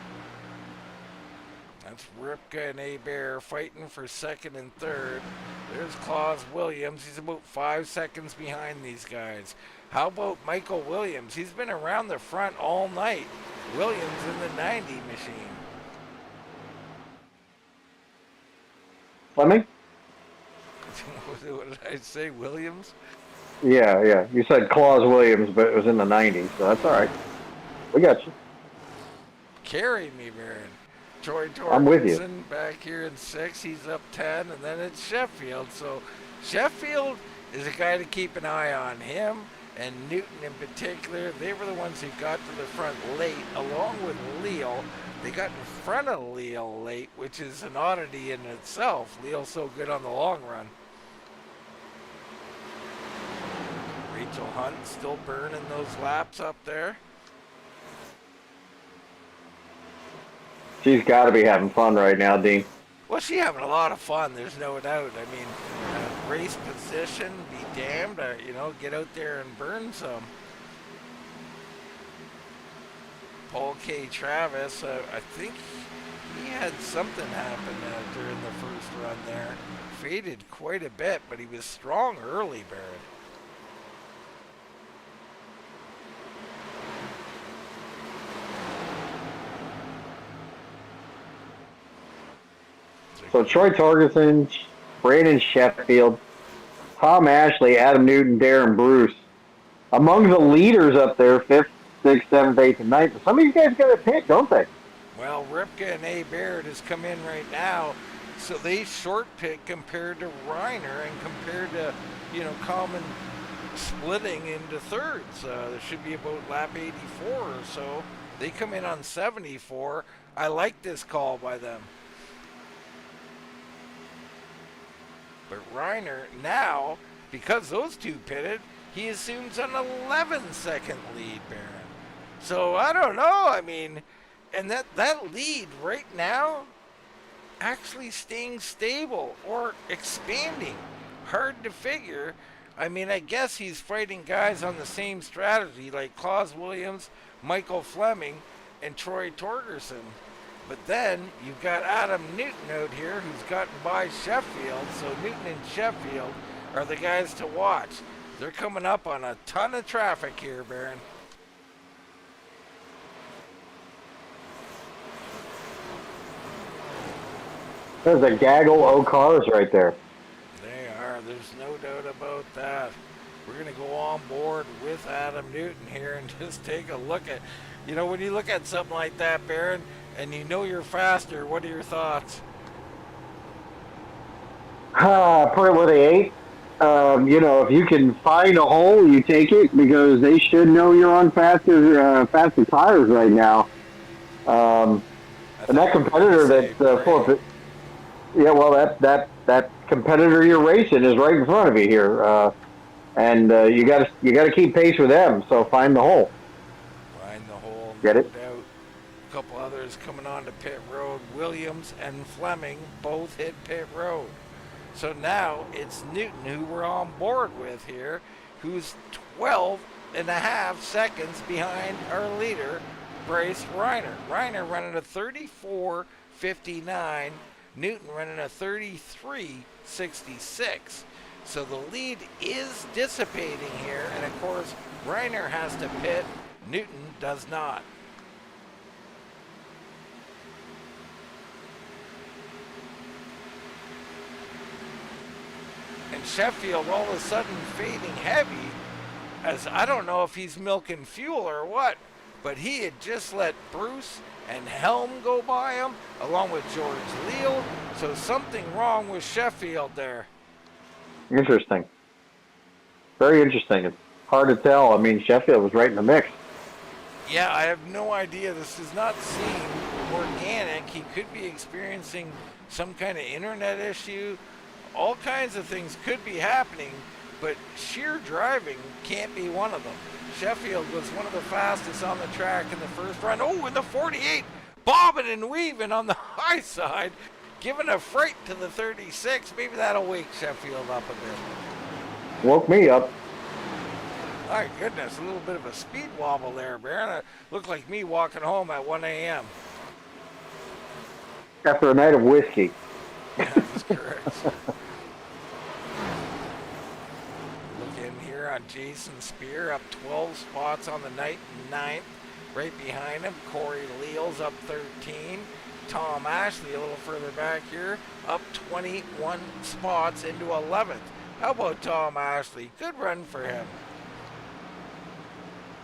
That's Ripka and Abear fighting for second and third. There's Claus Williams. He's about 5 seconds behind these guys. How about Michael Williams? He's been around the front all night. Williams in the 90 machine. Fleming? What did I say, Williams? Yeah. You said Claus Williams, but it was in the 90s, so that's all right. We got you. Carry me, Baron. Troy I'm with you. Torkelson back here in 6. He's up 10, and then it's Sheffield. So Sheffield is a guy to keep an eye on. Him and Newton in particular, they were the ones who got to the front late, along with Leal. They got in front of Leal late, which is an oddity in itself. Leal's so good on the long run. Rachel Hunt still burning those laps up there. She's got to be having fun right now, Dean. Well, she's having a lot of fun, there's no doubt. I mean, race position, be damned, get out there and burn some. Paul K. Travis, I think he had something happen during the first run there. Faded quite a bit, but he was strong early, Barrett. So Troy Torgerson, Braden Sheffield, Tom Ashley, Adam Newton, Darren Bruce. Among the leaders up there, 5th, 6th, 7th, 8th, and 9th. Some of you guys got a pick, don't they? Well, Ripka and A. Baird has come in right now, so they short pick compared to Reiner and compared to, common splitting into thirds. There should be about lap 84 or so. They come in on 74. I like this call by them. But Reiner now, because those two pitted, he assumes an 11-second lead, Baron. So I don't know. I mean, and that lead right now actually staying stable or expanding. Hard to figure. I mean, I guess he's fighting guys on the same strategy like Claus Williams, Michael Fleming, and Troy Torgerson. But then you've got Adam Newton out here who's gotten by Sheffield, so Newton and Sheffield are the guys to watch. They're coming up on a ton of traffic here, Baron. There's a gaggle of cars right there. They are. There's no doubt about that. We're going to go on board with Adam Newton here and just take a look at, when you look at something like that, Baron, and you know you're faster, what are your thoughts? Put it where they ate. If you can find a hole, you take it because they should know you're on faster tires right now. And that competitor that's yeah, well, that competitor you're racing is right in front of you here, and you got to keep pace with them. So find the hole. Find the hole. Get it? No doubt. A couple others coming on to pit road. Williams and Fleming both hit pit road. So now it's Newton, who we're on board with here, who's 12 and a half seconds behind our leader, Bryce Reiner. Reiner running a 34.59. Newton running a 33.66. So the lead is dissipating here, and of course, Reiner has to pit. Newton does not. And Sheffield all of a sudden fading heavy, as I don't know if he's milking fuel or what, but he had just let Bruce and Helm go by him, along with George Leal. So something wrong with Sheffield there. Interesting. Very interesting. It's hard to tell. I mean, Sheffield was right in the mix. Yeah, I have no idea. This does not seem organic. He could be experiencing some kind of internet issue. All kinds of things could be happening, but sheer driving can't be one of them. Sheffield was one of the fastest on the track in the first run. Oh, in the 48, bobbing and weaving on the high side, giving a freight to the 36. Maybe that'll wake Sheffield up a bit. Woke me up. My goodness, a little bit of a speed wobble there, Baron. It looked like me walking home at 1 a.m. After a night of whiskey. Yeah, that's correct. On Jason Spear, up 12 spots on the night, 9th. Right behind him, Corey Leals up 13. Tom Ashley a little further back here, up 21 spots into 11th. How about Tom Ashley? Good run for him.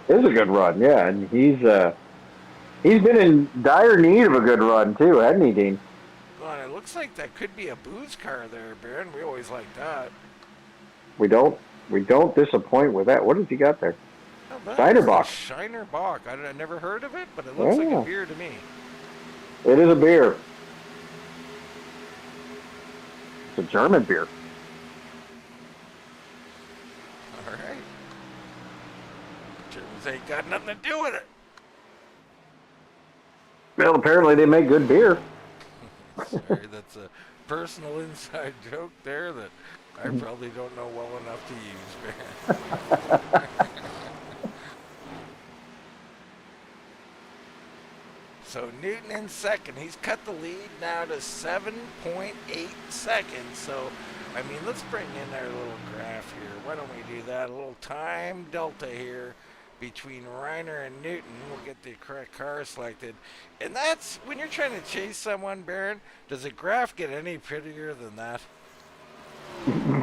It is a good run, yeah, and he's been in dire need of a good run too, hasn't he, Dean? Well, it looks like that could be a booze car there, Baron. We always like that. We don't disappoint with that. What has he got there? Oh, Shinerbach. Shinerbach. I never heard of it, but it looks like a beer to me. It is a beer. It's a German beer. All right. Germans ain't got nothing to do with it. Well, apparently they make good beer. Sorry, that's a personal inside joke there that I probably don't know well enough to use, man. So Newton in second. He's cut the lead now to 7.8 seconds. So, I mean, let's bring in our little graph here. Why don't we do that? A little time delta here between Reiner and Newton. We'll get the correct car selected. And that's, when you're trying to chase someone, Baron, does a graph get any prettier than that?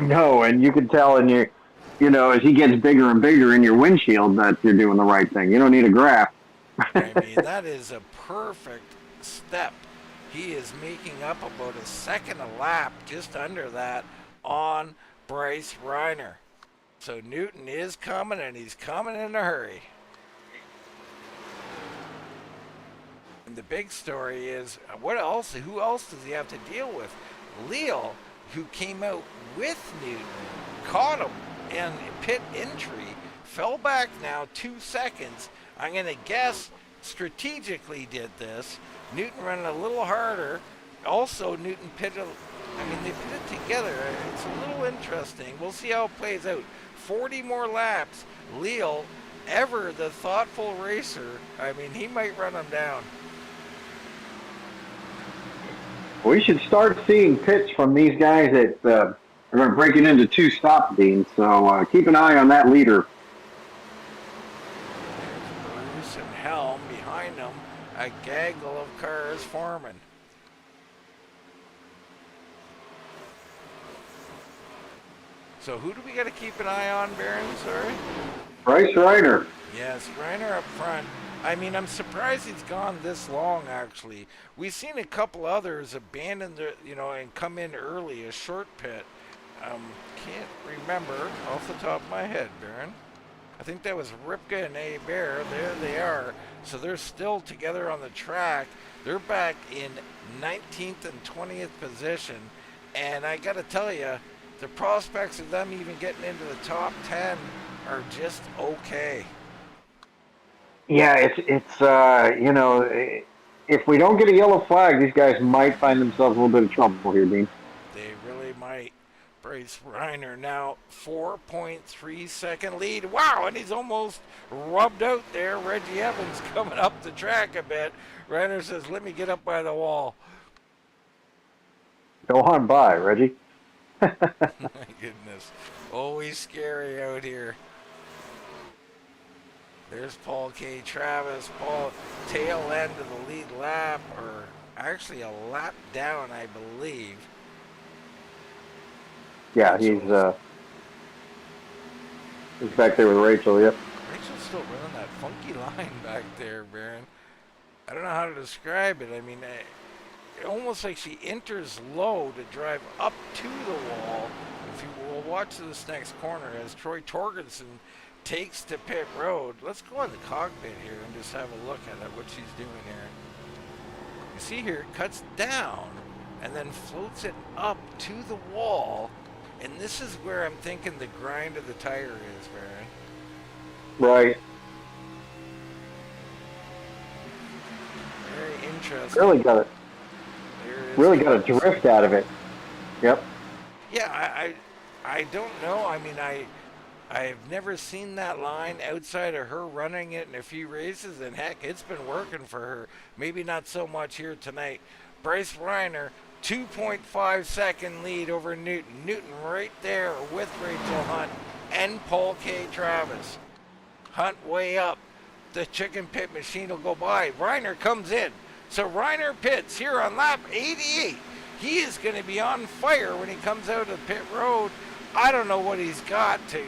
No, and you can tell in your, as he gets bigger and bigger in your windshield that you're doing the right thing. You don't need a graph. I mean, that is a perfect step. He is making up about a second a lap, just under that, on Bryce Reiner. So Newton is coming, and he's coming in a hurry. And the big story is, who else does he have to deal with? Leal, who came out with Newton, caught him in pit entry, fell back now 2 seconds. I'm going to guess strategically did this. Newton running a little harder. Also, Newton pitted, they pitted together. It's a little interesting. We'll see how it plays out. 40 more laps. Leal, ever the thoughtful racer, he might run him down. We should start seeing pits from these guys at They're going to break it into 2 stops, Dean. So keep an eye on that leader. Bruce and Helm behind them, a gaggle of cars forming. So who do we got to keep an eye on, Baron? Sorry? Bryce Reiner. Yes, Reiner up front. I mean, I'm surprised he's gone this long, actually. We've seen a couple others abandon their, and come in early, a short pit. Can't remember off the top of my head, Baron. I think that was Ripka and A Bear. There they are. So they're still together on the track. They're back in 19th and 20th position. And I got to tell you, the prospects of them even getting into the top 10 are just okay. Yeah, if we don't get a yellow flag, these guys might find themselves a little bit of trouble here, Dean. They really might. Bryce Reiner now 4.3 second lead. Wow, and he's almost rubbed out there. Reggie Evans coming up the track a bit. Reiner says, let me get up by the wall. Go on by, Reggie. My goodness. Always scary out here. There's Paul K. Travis. Paul, tail end of the lead lap, or actually a lap down, I believe. Yeah, he's back there with Rachel, yep. Rachel's still running that funky line back there, Baron. I don't know how to describe it. I mean, almost like she enters low to drive up to the wall. If you will watch this next corner as Troy Torgerson takes to pit road. Let's go in the cockpit here and just have a look at what she's doing here. You see here, it cuts down and then floats it up to the wall. And this is where I'm thinking the grind of the tire is, Baron. Right. Very interesting. Really got a drift out of it. Yep. Yeah, I don't know. I mean, I've never seen that line outside of her running it in a few races, and heck, it's been working for her. Maybe not so much here tonight. Bryce Reiner, 2.5 second lead over Newton. Newton right there with Rachel Hunt and Paul K. Travis. Hunt way up. The chicken pit machine will go by. Reiner comes in. So Reiner pits here on lap 88. He is going to be on fire when he comes out of pit road. I don't know what he's got to,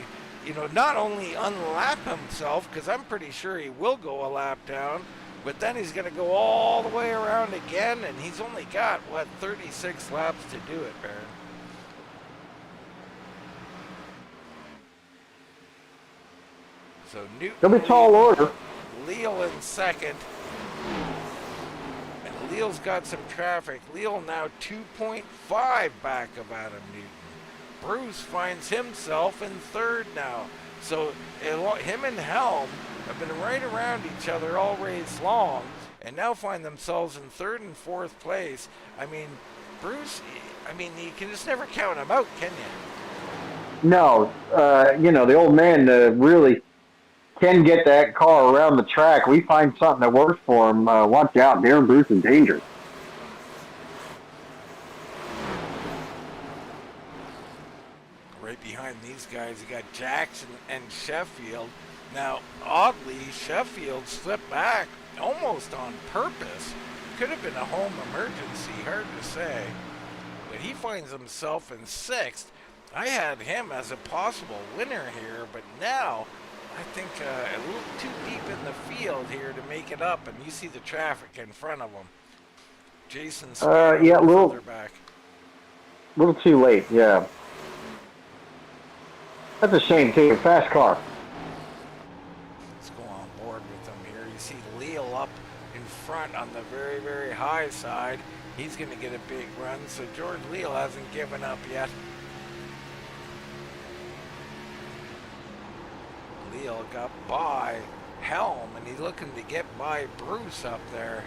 not only unlap himself, because I'm pretty sure he will go a lap down, but then he's going to go all the way around again, and he's only got, 36 laps to do it, Baron. So Newton. It'll be tall order. Leal in second. And Leal's got some traffic. Leal now 2.5 back of Adam Newton. Bruce finds himself in third now. So him and Helm have been right around each other all race long and now find themselves in third and fourth place. I mean, Bruce, you can just never count him out, can you? No. The old man really can get that car around the track. We find something that works for him. Watch out. Darren Bruce in danger. Right behind these guys, you got Jackson and Sheffield. Now, oddly, Sheffield slipped back almost on purpose. Could have been a home emergency, hard to say. But he finds himself in sixth. I had him as a possible winner here, but now I think a little too deep in the field here to make it up, and you see the traffic in front of him. Jason Smith, a little back. little too late, yeah. That's a shame, too. Fast car. Let's go on board with them here. You see Leal up in front on the very, very high side. He's going to get a big run, so George Leal hasn't given up yet. Leal got by Helm, and he's looking to get by Bruce up there.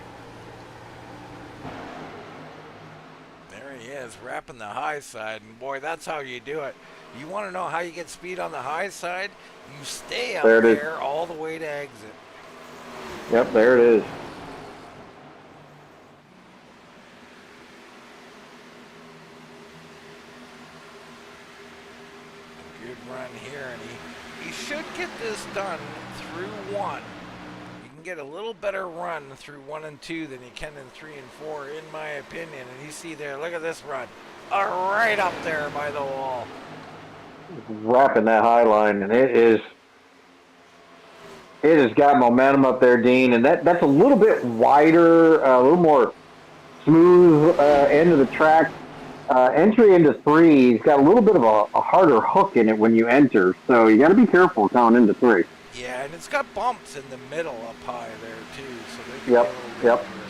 There he is, wrapping the high side, and boy, that's how you do it. You want to know how you get speed on the high side? You stay up there all the way to exit. Yep, there it is. should get this done through 1. You can get a little better run through 1 and 2 than you can in 3 and 4, in my opinion. And you see there, look at this run. Right up there by the wall. Wrapping that high line, and it has got momentum up there, Dean, and that's a little bit wider, a little more smooth end of the track. Entry into 3, he's got a little bit of a harder hook in it when you enter, so you got to be careful going into 3. Yeah, and it's got bumps in the middle up high there too, so they can Yep, get a little yep. dangerous.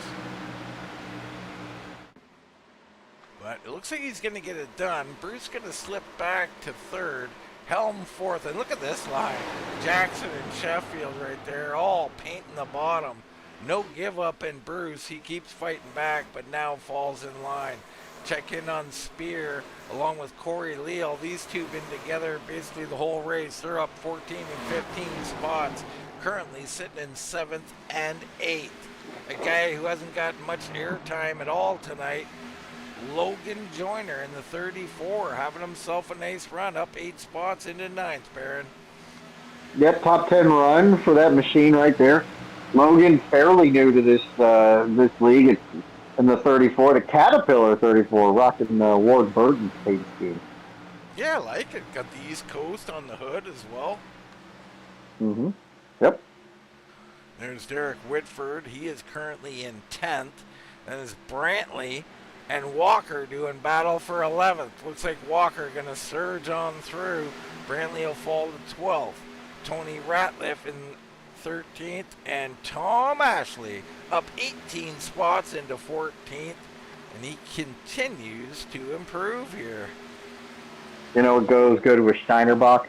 But it looks like he's going to get it done. Bruce going to slip back to 3rd, Helm 4th, and look at this line. Jackson and Sheffield right there, all painting the bottom. No give up in Bruce. He keeps fighting back, but now falls in line. Check in on Spear along with Corey Leal. These two been together basically the whole race. They're up 14 and 15 spots. Currently sitting in 7th and 8th. A guy who hasn't gotten much airtime at all tonight, Logan Joyner in the 34, having himself a nice run, up 8 spots into 9th, Baron. Yep, top 10 run for that machine right there. Logan, fairly new to this league. It's in the 34, the Caterpillar 34, rocking Ward Burton's paint scheme. Yeah, I like it. Got the East Coast on the hood as well. Mm-hmm. Yep. There's Derek Whitford. He is currently in 10th. And there's Brantley and Walker doing battle for 11th. Looks like Walker going to surge on through. Brantley will fall to 12th. Tony Ratliff in 13th, and Tom Ashley up 18 spots into 14th, and he continues to improve here. You know what goes good with Steinerbach?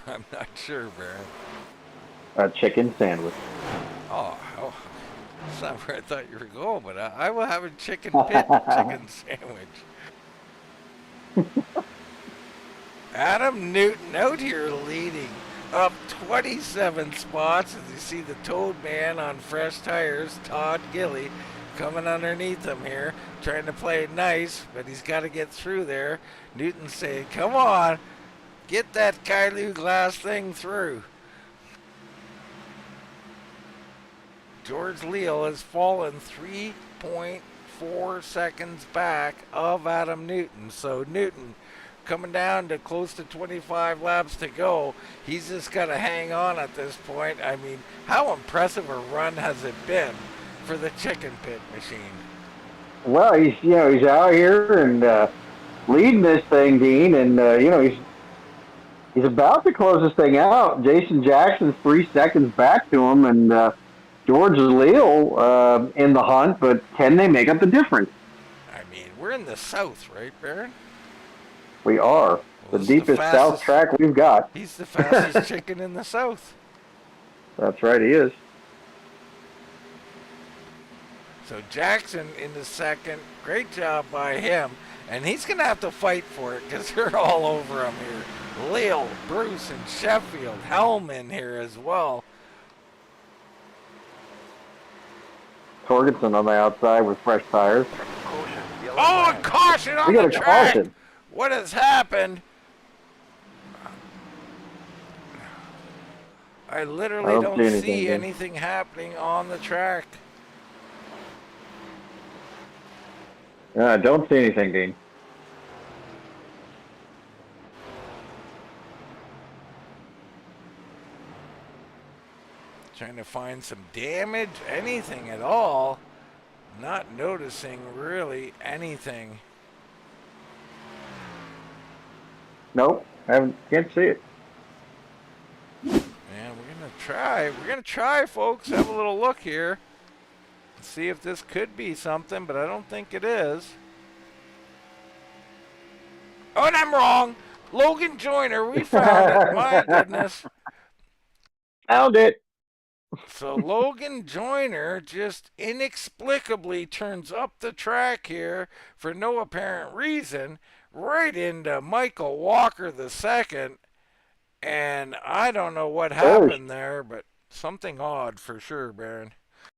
I'm not sure, Baron. A chicken sandwich. Oh, that's not where I thought you were going, but I will have a chicken pit chicken sandwich. Adam Newton out here leading. Up 27 spots as you see the Toad Man on fresh tires, Todd Gilly, coming underneath him here, trying to play nice, but he's got to get through there. Newton saying, come on, get that Kailu glass thing through. George Leal has fallen 3.4 seconds back of Adam Newton. So Newton coming down to close to 25 laps to go. He's just got to hang on at this point. I mean, how impressive a run has it been for the chicken pit machine? Well, he's out here and leading this thing, Dean, and he's about to close this thing out. Jason Jackson's 3 seconds back to him, and George Leal in the hunt, but can they make up the difference? I mean, we're in the South, right, Baron? We are. Well, The deepest South track we've got. He's the fastest chicken in the South. That's right, he is. So Jackson in the second. Great job by him. And he's going to have to fight for it because they're all over him here. Leal, Bruce, and Sheffield. Helm in here as well. Torgerson on the outside with fresh tires. Oh, a caution on We got the a track. caution. What has happened? I literally don't see anything happening on the track. I don't see anything, Dean. Trying to find some damage, anything at all. Not noticing really anything. Nope, can't see it. Man, we're gonna try. We're gonna try, folks. Have a little look here. See if this could be something, but I don't think it is. Oh, and I'm wrong. Logan Joyner, we found it. My goodness. Found it. So Logan Joyner just inexplicably turns up the track here for no apparent reason, right into Michael Walker II. And I don't know what happened there, but something odd for sure, Baron.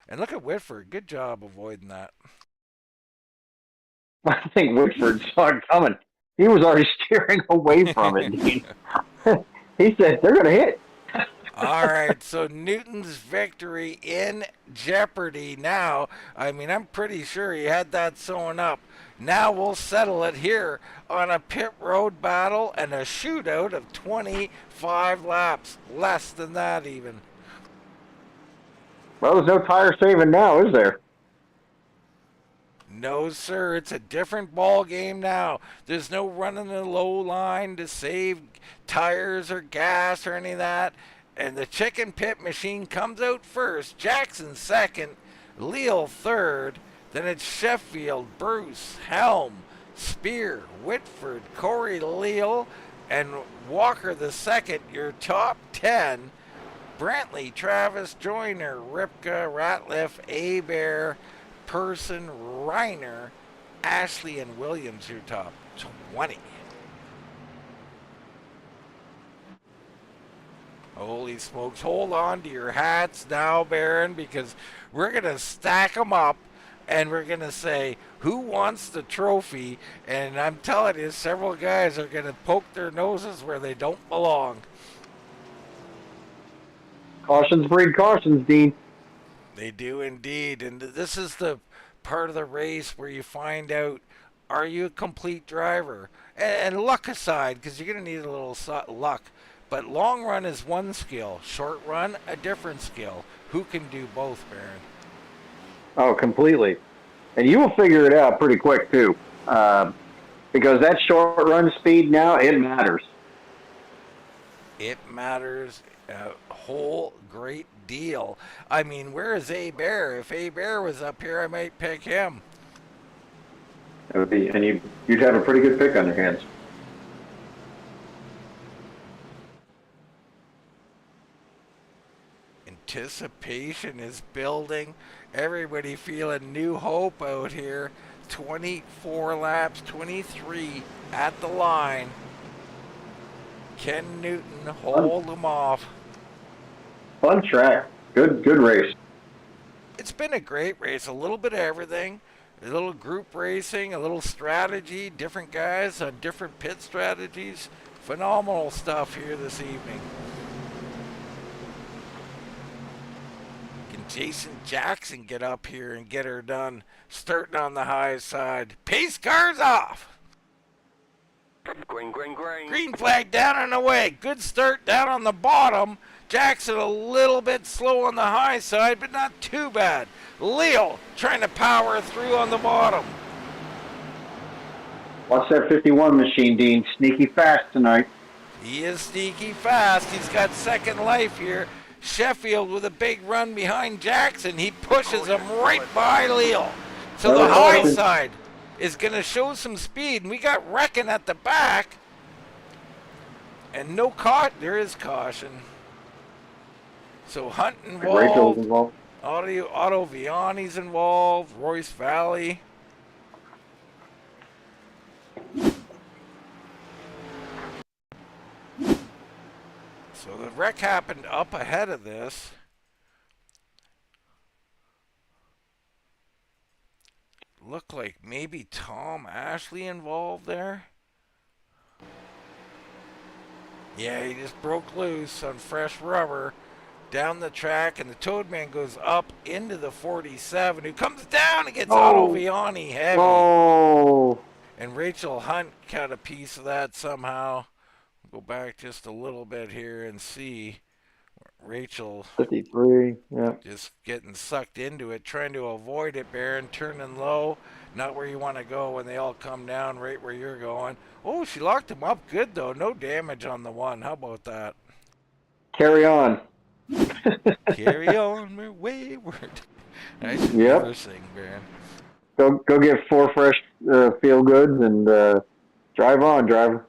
And look at Whitford. Good job avoiding that. I think Whitford saw it coming. He was already steering away from it, Dean. He said they're going to hit. All right, so Newton's victory in jeopardy now. I mean, I'm pretty sure he had that sewn up. Now we'll settle it here on a pit road battle and a shootout of 25 laps. Less than that, even. Well, there's no tire saving now, is there? No, sir. It's a different ball game now. There's no running the low line to save tires or gas or any of that. And the chicken pit machine comes out first. Jackson second. Leal third. Then it's Sheffield, Bruce, Helm, Spear, Whitford, Corey Leal, and Walker the second. Your top 10. Brantley, Travis, Joyner, Ripka, Ratliff, Abear, Person, Reiner, Ashley, and Williams, your top 20. Holy smokes. Hold on to your hats now, Baron, because we're going to stack them up and we're going to say who wants the trophy. And I'm telling you, several guys are going to poke their noses where they don't belong. Cautions breed cautions, Dean. They do indeed. And this is the part of the race where you find out, are you a complete driver? And luck aside, because you're going to need a little luck. But long run is one skill. Short run, a different skill. Who can do both, Baron? Oh, completely. And you will figure it out pretty quick, too. Because that short run speed now, it matters. It matters a whole great deal. I mean, where is A-Bear? If A-Bear was up here, I might pick him. It would be, and you'd have a pretty good pick on your hands. Anticipation is building. Everybody feeling new hope out here. 24 laps, 23 at the line. Ken Newton hold them off. Fun track. Good race. It's been a great race. A little bit of everything. A little group racing, a little strategy, different guys on different pit strategies. Phenomenal stuff here this evening. Can Jason Jackson get up here and get her done? Starting on the high side. Pace cars off. Green. Green flag down and away. Good start down on the bottom. Jackson a little bit slow on the high side, but not too bad. Leal trying to power through on the bottom. Watch that 51 machine, Dean. Sneaky fast tonight. He is sneaky fast. He's got second life here. Sheffield with a big run behind Jackson. He pushes him right by Leal. So the high side is going to show some speed. And we got Reckon at the back. And no caught. There is caution. So Hunt involved. Otto Vianney's involved. Royce Valley. So the wreck happened up ahead of this. Looked like maybe Tom Ashley involved there. Yeah, he just broke loose on fresh rubber down the track, and the Toadman goes up into the 47, who comes down and gets Otto Vianney heavy. Oh. And Rachel Hunt got a piece of that somehow. Go back just a little bit here and see Rachel 53, yeah. just getting sucked into it, trying to avoid it, Baron, turning low, not where you want to go when they all come down right where you're going. Oh, she locked him up good, though. No damage on the one. How about that? Carry on. Carry on, my wayward. Nice sing, Baron. Go get 4 fresh feel goods and drive on, driver.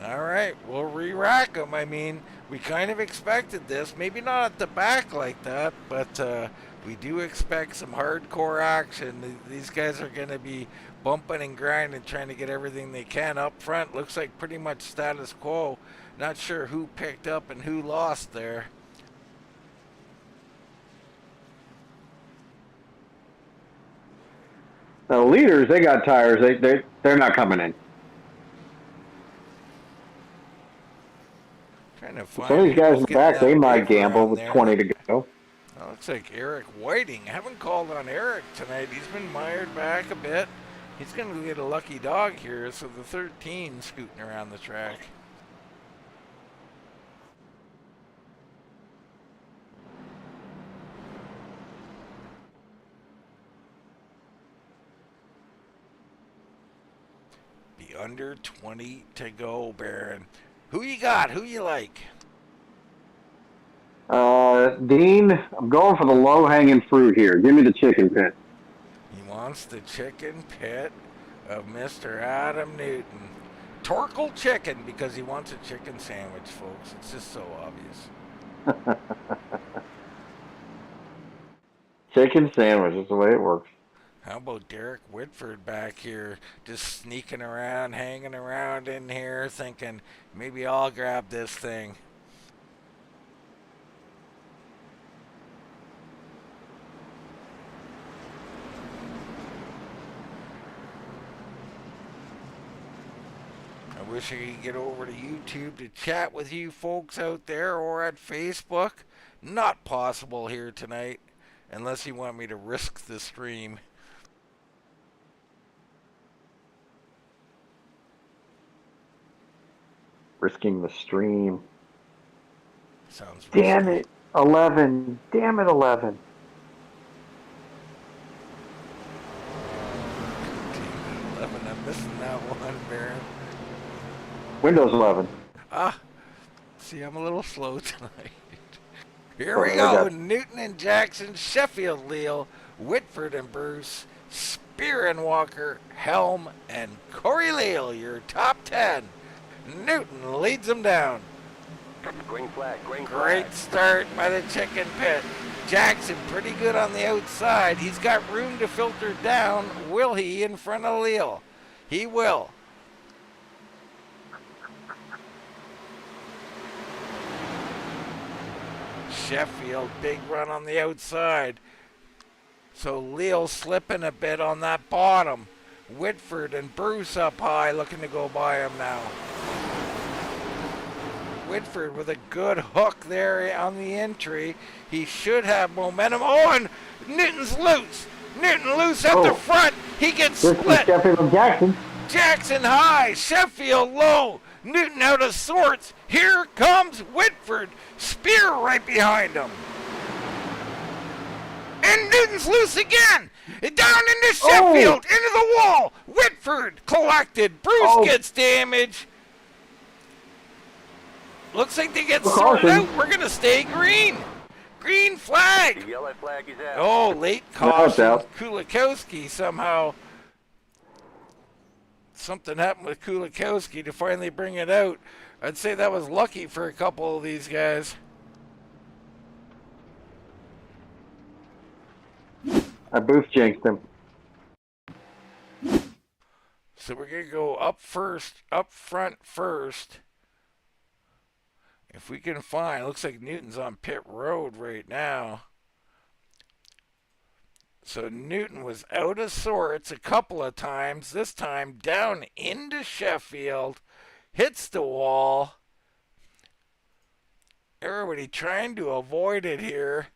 All right, we'll re-rack them. I mean, we kind of expected this. Maybe not at the back like that, but we do expect some hardcore action. These guys are going to be bumping and grinding, trying to get everything they can up front. Looks like pretty much status quo. Not sure who picked up and who lost there. The leaders, they got tires. They're not coming in. trying to find Some of these guys in who's the getting back, they that might waiver gamble on with there. 20 to go. That looks like Eric Whiting. I haven't called on Eric tonight. He's been mired back a bit. He's going to get a lucky dog here, so the 13 scooting around the track. Be under 20 to go, Baron. Who you got? Who you like? Dean, I'm going for the low-hanging fruit here. Give me the chicken pit. He wants the chicken pit of Mr. Adam Newton. Torkel chicken because he wants a chicken sandwich, folks. It's just so obvious. Chicken sandwich is the way it works. How about Derek Whitford back here just sneaking around, hanging around in here, thinking maybe I'll grab this thing. I wish I could get over to YouTube to chat with you folks out there or at Facebook. Not possible here tonight, unless you want me to risk the stream. Risking the stream. Sounds risky. Damn it, 11. Damn it, 11. I'm missing that one, Baron. Windows 11. Ah, see, I'm a little slow tonight. Here Oh, we I go. got- Newton and Jackson, Sheffield, Leal, Whitford and Bruce, Spear and Walker, Helm, and Corey Leal, your top 10. Newton leads them down. Green flag, green flag. Great start by the chicken pit. Jackson pretty good on the outside. He's got room to filter down. Will he in front of Leal? He will. Sheffield, big run on the outside. So Leal slipping a bit on that bottom. Whitford and Bruce up high looking to go by him now. Whitford with a good hook there on the entry. He should have momentum. Oh, and Newton's loose. Newton loose at the front. He gets This is split. Sheffield and Jackson. Jackson high, Sheffield low, Newton out of sorts. Here comes Whitford, Spear right behind him. And Newton's loose again. Down into Sheffield, into the wall. Whitford collected. Bruce gets damage. Looks like they get sorted out. We're going to stay green. Green flag. The yellow flag is out. Oh, late No, it's caution. out. Kulikowski somehow. Something happened with Kulikowski to finally bring it out. I'd say that was lucky for a couple of these guys. I booth jinxed him. So we're going to go up front first. If we can find, looks like Newton's on pit road right now. So Newton was out of sorts a couple of times. This time down into Sheffield. Hits the wall. Everybody trying to avoid it here.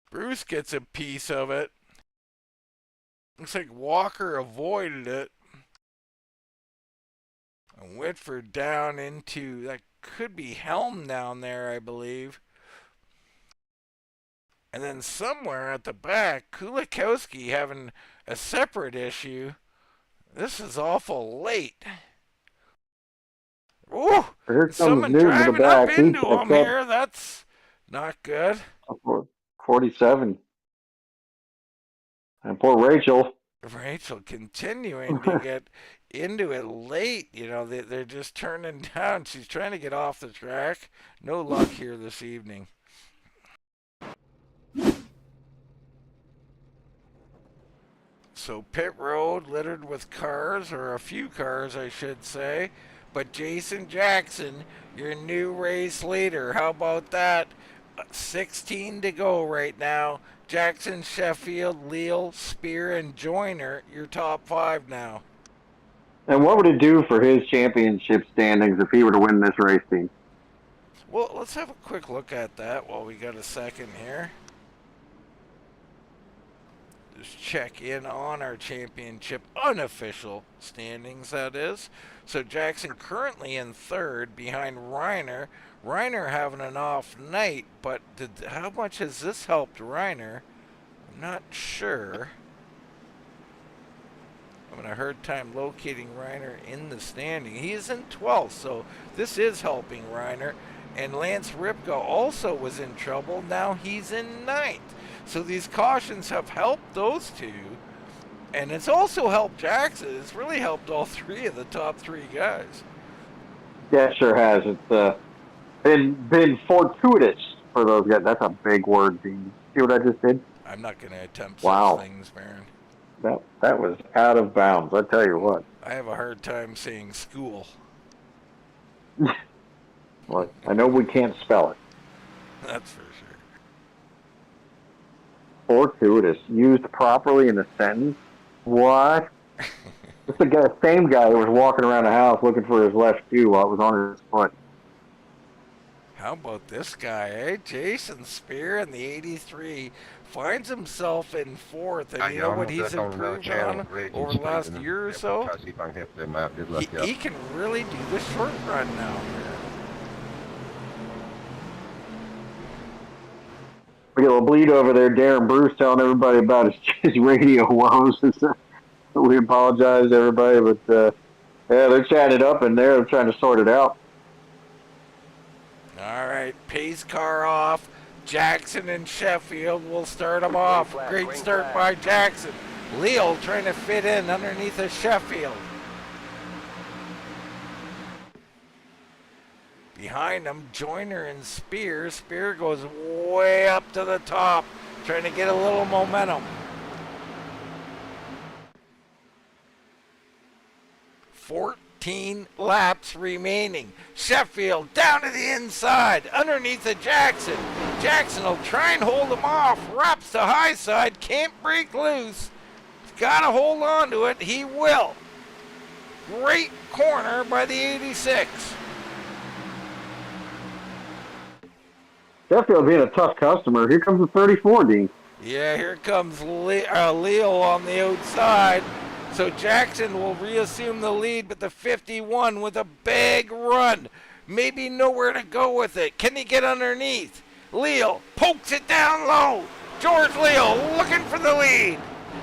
Bruce gets a piece of it. Looks like Walker avoided it. And Whitford down into, that could be Helm down there, I believe. And then somewhere at the back, Kulikowski having a separate issue. This is awful late. Ooh, Here comes someone Newton to the driving up back. into He's him here. That's not good. 47. And poor Rachel. Rachel continuing to get into it late. You know, they're just turning down. She's trying to get off the track. No luck here this evening. So pit road littered with cars, or a few cars, I should say. But Jason Jackson, your new race leader. How about that? 16 to go right now. Jackson, Sheffield, Leal, Spear, and Joyner, your top 5 now. And what would it do for his championship standings if he were to win this race, team? Well, let's have a quick look at that while we got a second here. Just check in on our championship unofficial standings, that is. So Jackson currently in third behind Reiner. Reiner having an off night, but how much has this helped Reiner? I'm not sure. I'm having a hard time locating Reiner in the standing. He is in 12th, so this is helping Reiner. And Lance Ripka also was in trouble. Now he's in 9th. So these cautions have helped those two. And it's also helped Jackson. It's really helped all three of the top 3 guys. Yeah, it sure has. It's been fortuitous for those guys. That's a big word, Dean. See what I just did? I'm not going to attempt Wow. such things, Baron. That was out of bounds. I tell you what. I have a hard time saying school. Well, I know we can't spell it. That's for sure. Fortuitous, used properly in a sentence. What? It's the same guy that was walking around the house looking for his left shoe while it was on his foot. How about this guy, eh? Jason Spear in the 83 finds himself in 4th, and you know what he's improved on over the last year or so? He can really do the short run now. We got a little bleed over there. Darren Bruce telling everybody about his radio woes. We apologize, everybody, but yeah, they're chatting it up and they're trying to sort it out. All right, pace car off. Jackson and Sheffield will start them off. Great start by Jackson. Leo trying to fit in underneath of Sheffield. Behind him, Joyner and Spear. Spear goes way up to the top, trying to get a little momentum. 14 laps remaining. Sheffield down to the inside, underneath of Jackson. Jackson will try and hold him off. Wraps the high side, can't break loose. He's got to hold on to it. He will. Great corner by the 86. Sheffield being a tough customer. Here comes the 34, Dean. Yeah, here comes Leo on the outside. So Jackson will reassume the lead, but the 51 with a big run. Maybe nowhere to go with it. Can he get underneath? Leo pokes it down low. George Leo looking for the lead.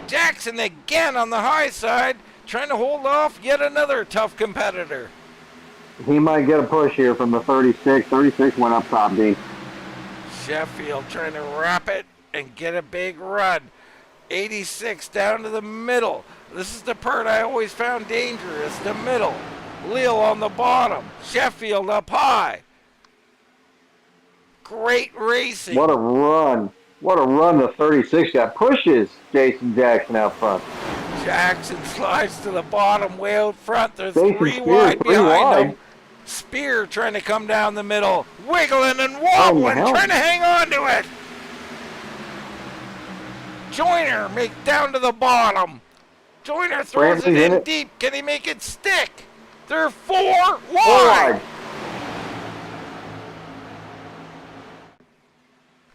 Jackson again on the high side, trying to hold off yet another tough competitor. He might get a push here from the 36. 36 went up top, Dean. Sheffield trying to wrap it and get a big run. 86 down to the middle. This is the part I always found dangerous, the middle. Leo on the bottom. Sheffield up high. Great racing. What a run. What a run the 36 got. Pushes Jason Jackson out front. Jackson slides to the bottom way out front. There's Jason three Spear, wide three behind wide. him. Spear trying to come down the middle. Wiggling and wobbling, trying to hang on to it. Joyner make down to the bottom. Joyner throws it in deep. Can he make it stick? They're 4 wide.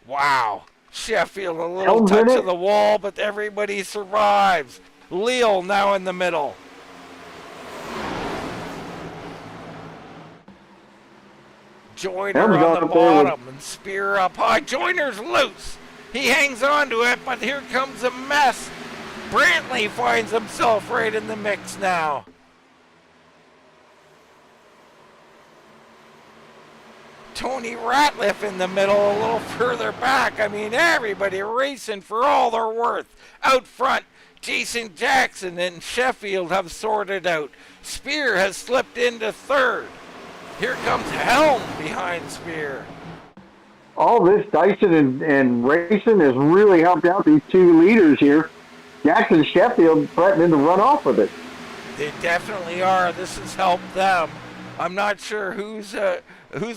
Wow. Sheffield a little touch of the wall, but everybody survives. Leo now in the middle. Joyner on the bottom and Spear up high. Joyner's loose. He hangs on to it, but here comes a mess. Brantley finds himself right in the mix now. Tony Ratliff in the middle, a little further back. I mean, everybody racing for all they're worth. Out front, Jason Jackson and Sheffield have sorted out. Spear has slipped into third. Here comes Helm behind Spear. All this Dyson and racing has really helped out these two leaders here. Jackson and Sheffield threatening to run off with it. They definitely are. This has helped them. I'm not sure who's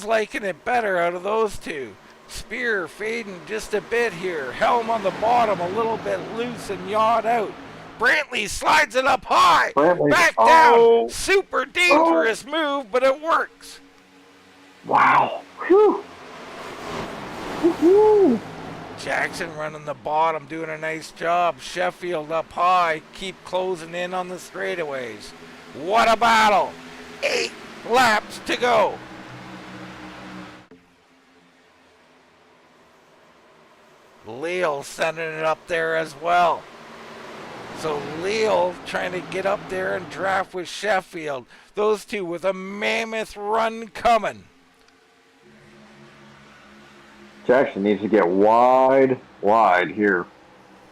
liking it better out of those two. Spear fading just a bit here. Helm on the bottom, a little bit loose and yawed out. Brantley slides it up high. Back down. Super dangerous move, but it works. Wow. Whew. Woo-hoo. Jackson running the bottom, doing a nice job. Sheffield up high, keep closing in on the straightaways. What a battle! 8 laps to go. Leal sending it up there as well. So Leal trying to get up there and draft with Sheffield. Those two with a mammoth run coming. Jackson needs to get wide here.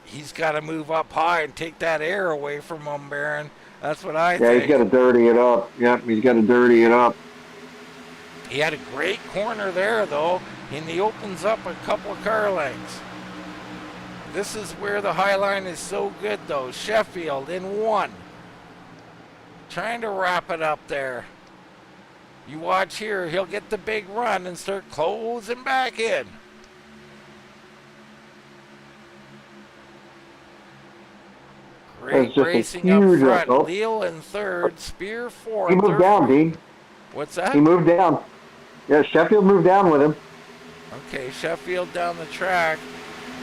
He's got to move up high and take that air away from him, Baron. That's what I Yeah, think. he's got to dirty it up. Yep, he's got to dirty it up. He had a great corner there, though, and he opens up a couple of car lengths. This is where the high line is so good, though. Sheffield in 1. Trying to wrap it up there. You watch here, he'll get the big run and start closing back in. Great racing up front. Oh. Leal in 3rd, Spear 4th. He moved down, Dean. What's that? He moved down. Yeah, Sheffield moved down with him. Okay, Sheffield down the track.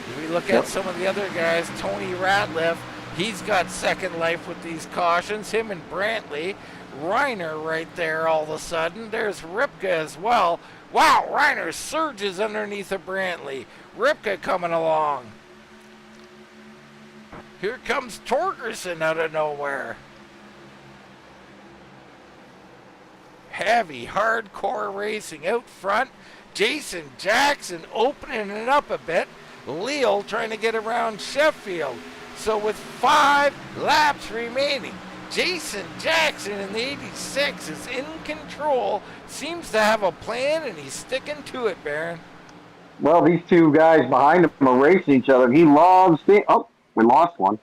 If we look at some of the other guys, Tony Ratliff, he's got second life with these cautions. Him and Brantley. Reiner right there all of a sudden. There's Ripka as well. Wow, Reiner surges underneath of Brantley. Ripka coming along. Here comes Torgerson out of nowhere. Heavy, hardcore racing out front. Jason Jackson opening it up a bit. Leal trying to get around Sheffield. So with 5 laps remaining, Jason Jackson in the 86 is in control. Seems to have a plan, and he's sticking to it, Baron. Well, these two guys behind him are racing each other. He loves the... Oh, we lost one.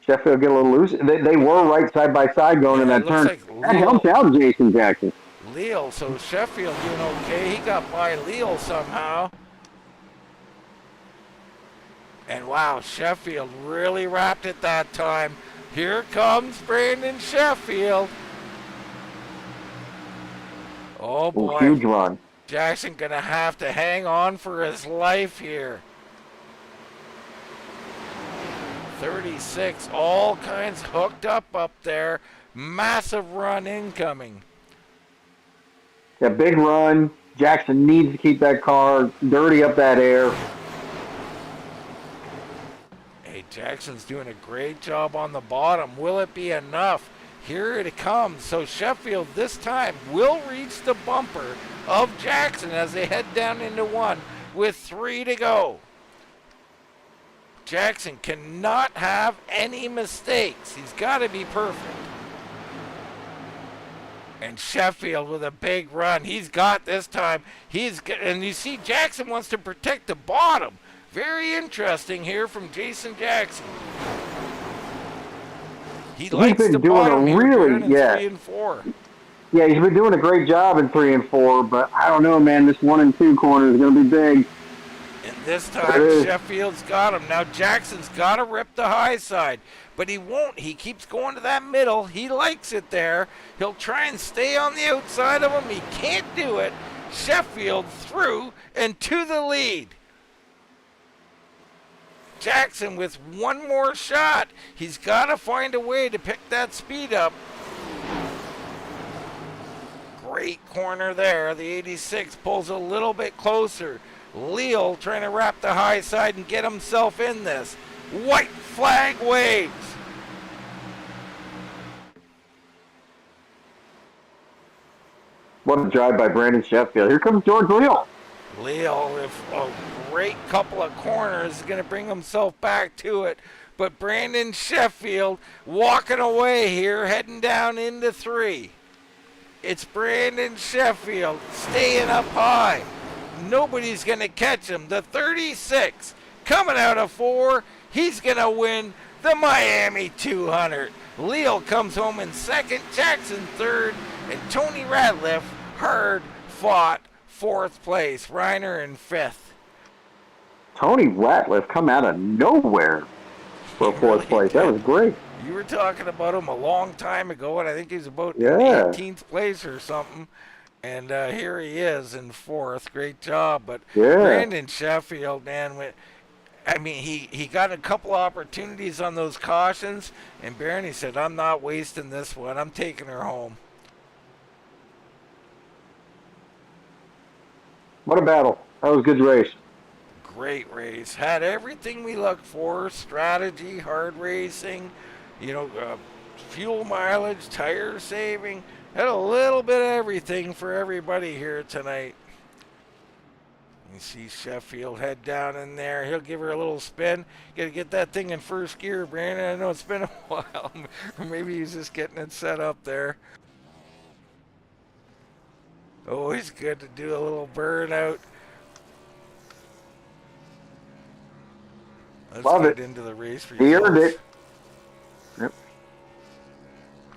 Sheffield get a little loose. They were right side by side going in that turn. That helped out Jason Jackson. Leal, so Sheffield doing okay. He got by Leal somehow. And wow, Sheffield really wrapped it that time. Here comes Brandon Sheffield. Oh boy. Huge run. Jackson gonna have to hang on for his life here. 36, all kinds hooked up there. Massive run incoming. Yeah, big run. Jackson needs to keep that car, dirty up that air. Hey, Jackson's doing a great job on the bottom. Will it be enough? Here it comes. So Sheffield this time will reach the bumper of Jackson as they head down into 1 with 3 to go. Jackson cannot have any mistakes. He's got to be perfect. And Sheffield with a big run. He's got this time. And you see Jackson wants to protect the bottom. Very interesting here from Jason Jackson. He likes the bottom here, in 3 and 4. Yeah, he's been doing a great job in 3 and 4, but I don't know, man. This 1 and 2 corner is going to be big. And this time, Sheffield's got him. Now, Jackson's got to rip the high side, but he won't. He keeps going to that middle. He likes it there. He'll try and stay on the outside of him. He can't do it. Sheffield through and to the lead. Jackson with 1 more shot. He's got to find a way to pick that speed up. Great corner there. The 86 pulls a little bit closer. Leal trying to wrap the high side and get himself in this. White flag waves. What a drive by Brandon Sheffield. Here comes George Leal. Leal with a great couple of corners is going to bring himself back to it. But Brandon Sheffield walking away here, heading down into 3. It's Brandon Sheffield staying up high. Nobody's going to catch him. The 36 coming out of 4. He's going to win the Miami 200. Leal comes home in 2nd, Jackson 3rd, and Tony Ratliff hard fought 4th place. Reiner in 5th. Tony Ratliff come out of nowhere for 4th place. That was great. You were talking about him a long time ago, and I think he was about 18th place or something. And here he is in fourth. Great job. But Yeah. Brandon Sheffield, man, I mean, he got a couple opportunities on those cautions, and Barney said, I'm not wasting this one. I'm taking her home. What a battle. That was a good race. Great race. Had everything we look for: strategy, hard racing, you know, fuel mileage, tire saving. Had a little bit of everything for everybody here tonight. You see Sheffield head down in there. He'll give her a little spin. Got to get that thing in first gear, Brandon. I know it's been a while. Or maybe he's just getting it set up there. Always good to do a little burnout. Let's Love get it. into the race results. He earned it. Yep.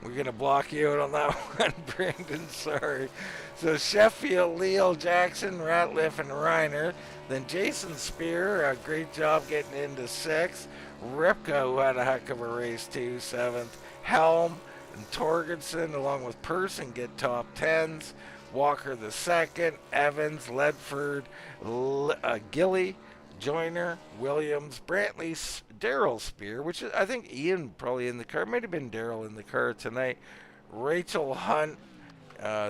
We're going to block you out on that one, Brandon. Sorry. So Sheffield, Leo, Jackson, Ratliff, and Reiner. Then Jason Spear, a great job getting into sixth. Ripka, who had a heck of a race too, seventh. Helm and Torgensen, along with Person, get top tens. Walker the second. Evans, Ledford, Gilly, Joyner, Williams, Brantley, Daryl Spear, which is, I think Ian probably in the car. Might have been Daryl in the car tonight. Rachel Hunt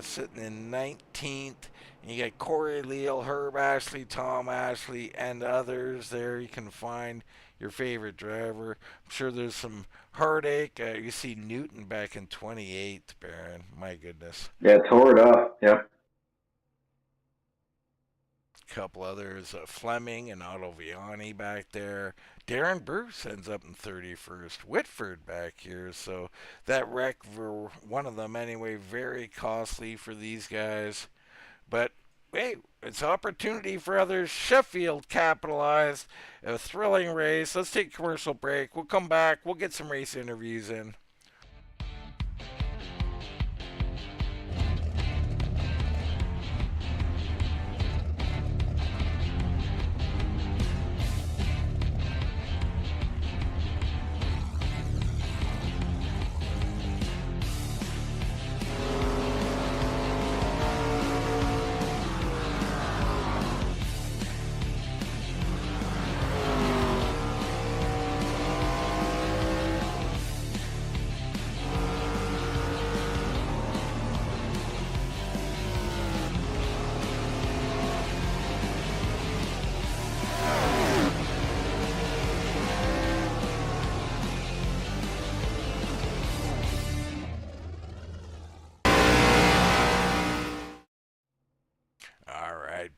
sitting in 19th. And you got Corey Leal, Herb Ashley, Tom Ashley, and others there. You can find your favorite driver. I'm sure there's some heartache. You see Newton back in 28th, Baron. My goodness. Yeah, tore it up. Yep. Couple others, Fleming and Otto Viani back there. Darren Bruce ends up in 31st. Whitford back here. So that wreck for one of them anyway, very costly for these guys. But hey, it's opportunity for others. Sheffield capitalized. A thrilling race. Let's take a commercial break. We'll come back. We'll get some race interviews in.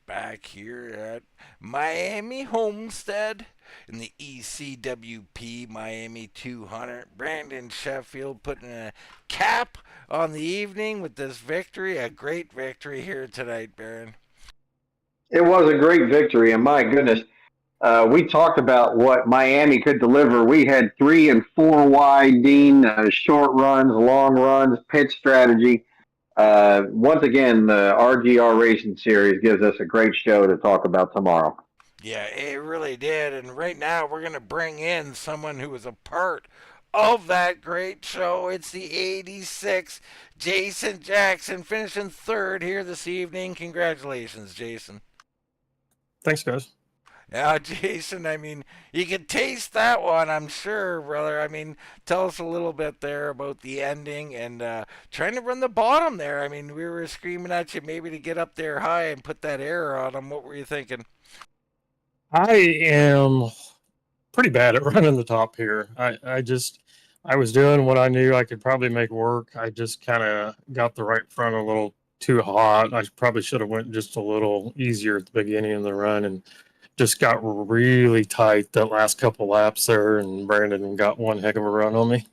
Back here at Miami Homestead in the ECWP Miami 200. Brandon Sheffield putting a cap on the evening with this victory. A great victory here tonight, Baron. It was a great victory, and my goodness, we talked about what Miami could deliver. We had 3 and 4 wide, Dean, short runs, long runs, pitch strategy. Once again, the RGR Racing Series gives us a great show to talk about tomorrow. Yeah, it really did. And right now, we're going to bring in someone who was a part of that great show. It's the 86, Jason Jackson, finishing third here this evening. Congratulations, Jason. Thanks, guys. Yeah, Jason, I mean, you could taste that one, I'm sure, brother. I mean, tell us a little bit there about the ending and trying to run the bottom there. I mean, we were screaming at you maybe to get up there high and put that air on them. What were you thinking? I am pretty bad at running the top here. I was doing what I knew I could probably make work. I just kind of got the right front a little too hot. I probably should have went just a little easier at the beginning of the run and just got really tight that last couple laps there, and Brandon got one heck of a run on me.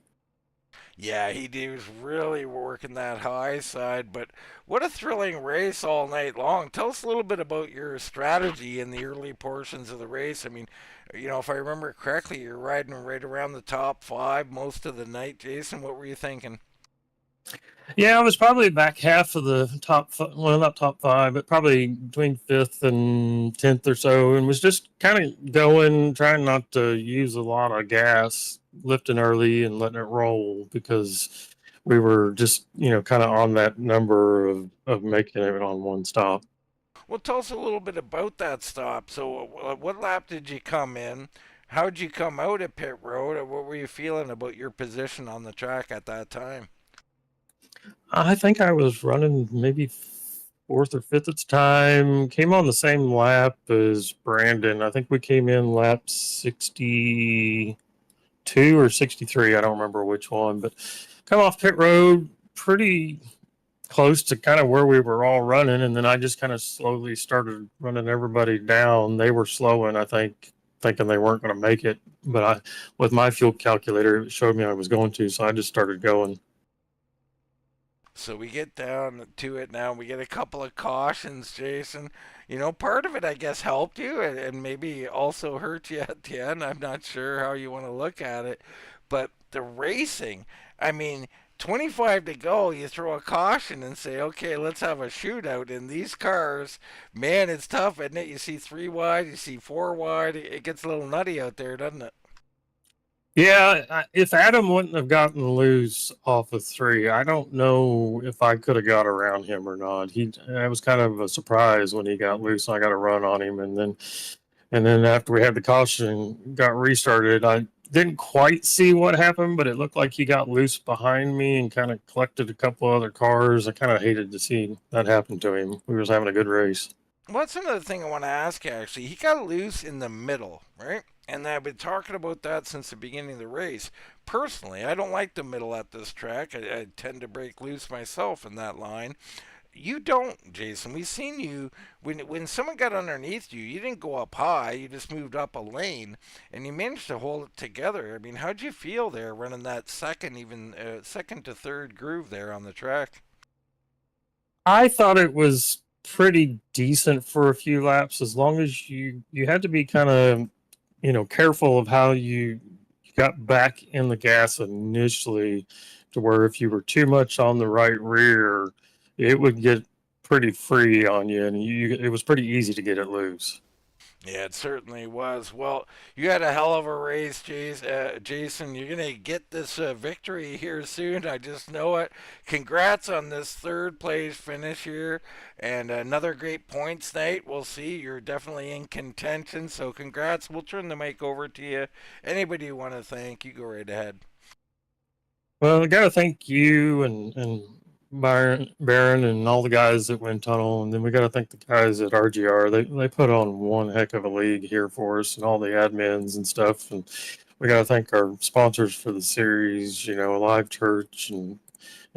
Yeah, he was really working that high side, but what a thrilling race all night long. Tell us a little bit about your strategy in the early portions of the race. I mean, you know, if I remember correctly, you're riding right around the top 5 most of the night. Jason, what were you thinking? Yeah, I was probably back half of the top, well, not top 5, but probably between 5th and 10th or so, and was just kind of going, trying not to use a lot of gas, lifting early and letting it roll, because we were just, kind of on that number of making it on one stop. Well, tell us a little bit about that stop. So, what lap did you come in? How did you come out at pit road? What were you feeling about your position on the track at that time? I think I was running maybe fourth or fifth at the time. Came on the same lap as Brandon. I think we came in lap 62 or 63. I don't remember which one, but come off pit road pretty close to kind of where we were all running. And then I just kind of slowly started running everybody down. They were slowing, I think, thinking they weren't going to make it. But with my fuel calculator, it showed me I was going to. So I just started going. So we get down to it now. We get a couple of cautions, Jason. Part of it, I guess, helped you and maybe also hurt you at the end. I'm not sure how you want to look at it. But the racing, I mean, 25 to go, you throw a caution and say, okay, let's have a shootout. In these cars, man, it's tough, isn't it? You see 3 wide, you see 4 wide. It gets a little nutty out there, doesn't it? Yeah, if Adam wouldn't have gotten loose off of 3, I don't know if I could have got around him or not. It was kind of a surprise when he got loose. I got a run on him, and then after we had the caution, got restarted. I didn't quite see what happened, but it looked like he got loose behind me and kind of collected a couple other cars. I kind of hated to see that happen to him. We was having a good race. Well, that's another thing I want to ask you, actually. He got loose in the middle, right? And I've been talking about that since the beginning of the race. Personally, I don't like the middle at this track. I tend to break loose myself in that line. You don't, Jason. We've seen you when someone got underneath you. You didn't go up high. You just moved up a lane, and you managed to hold it together. I mean, how'd you feel there running that second to third groove there on the track? I thought it was pretty decent for a few laps, as long as you had to be kind of careful of how you got back in the gas initially, to where if you were too much on the right rear, it would get pretty free on you, and it was pretty easy to get it loose. Yeah, it certainly was. Well, you had a hell of a race, Jason. You're going to get this victory here soon. I just know it. Congrats on this third place finish here and another great points night. We'll see. You're definitely in contention, so congrats. We'll turn the mic over to you. Anybody you want to thank, you go right ahead. Well, I got to thank you and Baron and all the guys at Wind Tunnel, and then we got to thank the guys at RGR. They put on one heck of a league here for us, and all the admins and stuff. And we got to thank our sponsors for the series, Live Church and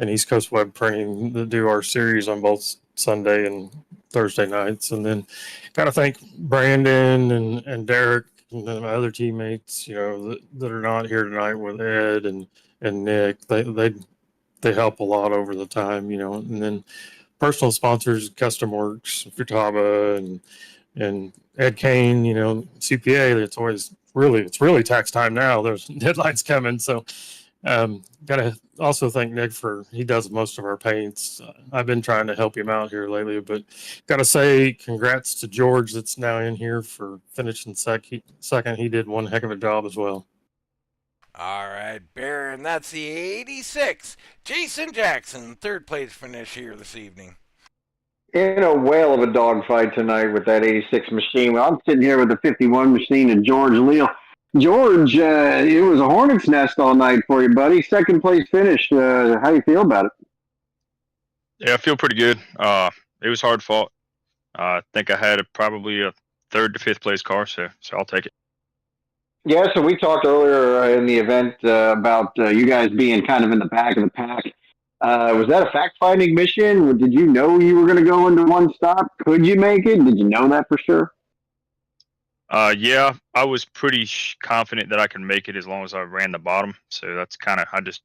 East Coast Web Printing that do our series on both Sunday and Thursday nights. And then got to thank Brandon and Derek and my other teammates, that are not here tonight with Ed and Nick. They help a lot over the time, and then personal sponsors, Custom Works, Futaba, and Ed Kane, CPA. It's really tax time now. There's deadlines coming, so gotta also thank Nick he does most of our paints. I've been trying to help him out here lately, but gotta say congrats to George that's now in here for finishing second. He did one heck of a job as well. All right, Baron, that's the 86. Jason Jackson, third place finish here this evening. In a whale of a dogfight tonight with that 86 machine. I'm sitting here with the 51 machine and George Leal. George, it was a hornet's nest all night for you, buddy. Second place finish. How you feel about it? Yeah, I feel pretty good. It was hard fought. I think I had probably a third to fifth place car, so I'll take it. Yeah, so we talked earlier in the event about you guys being kind of in the back of the pack. Was that a fact-finding mission? Did you know you were going to go into one stop? Could you make it? Did you know that for sure? Yeah, I was pretty confident that I could make it as long as I ran the bottom. So that's I just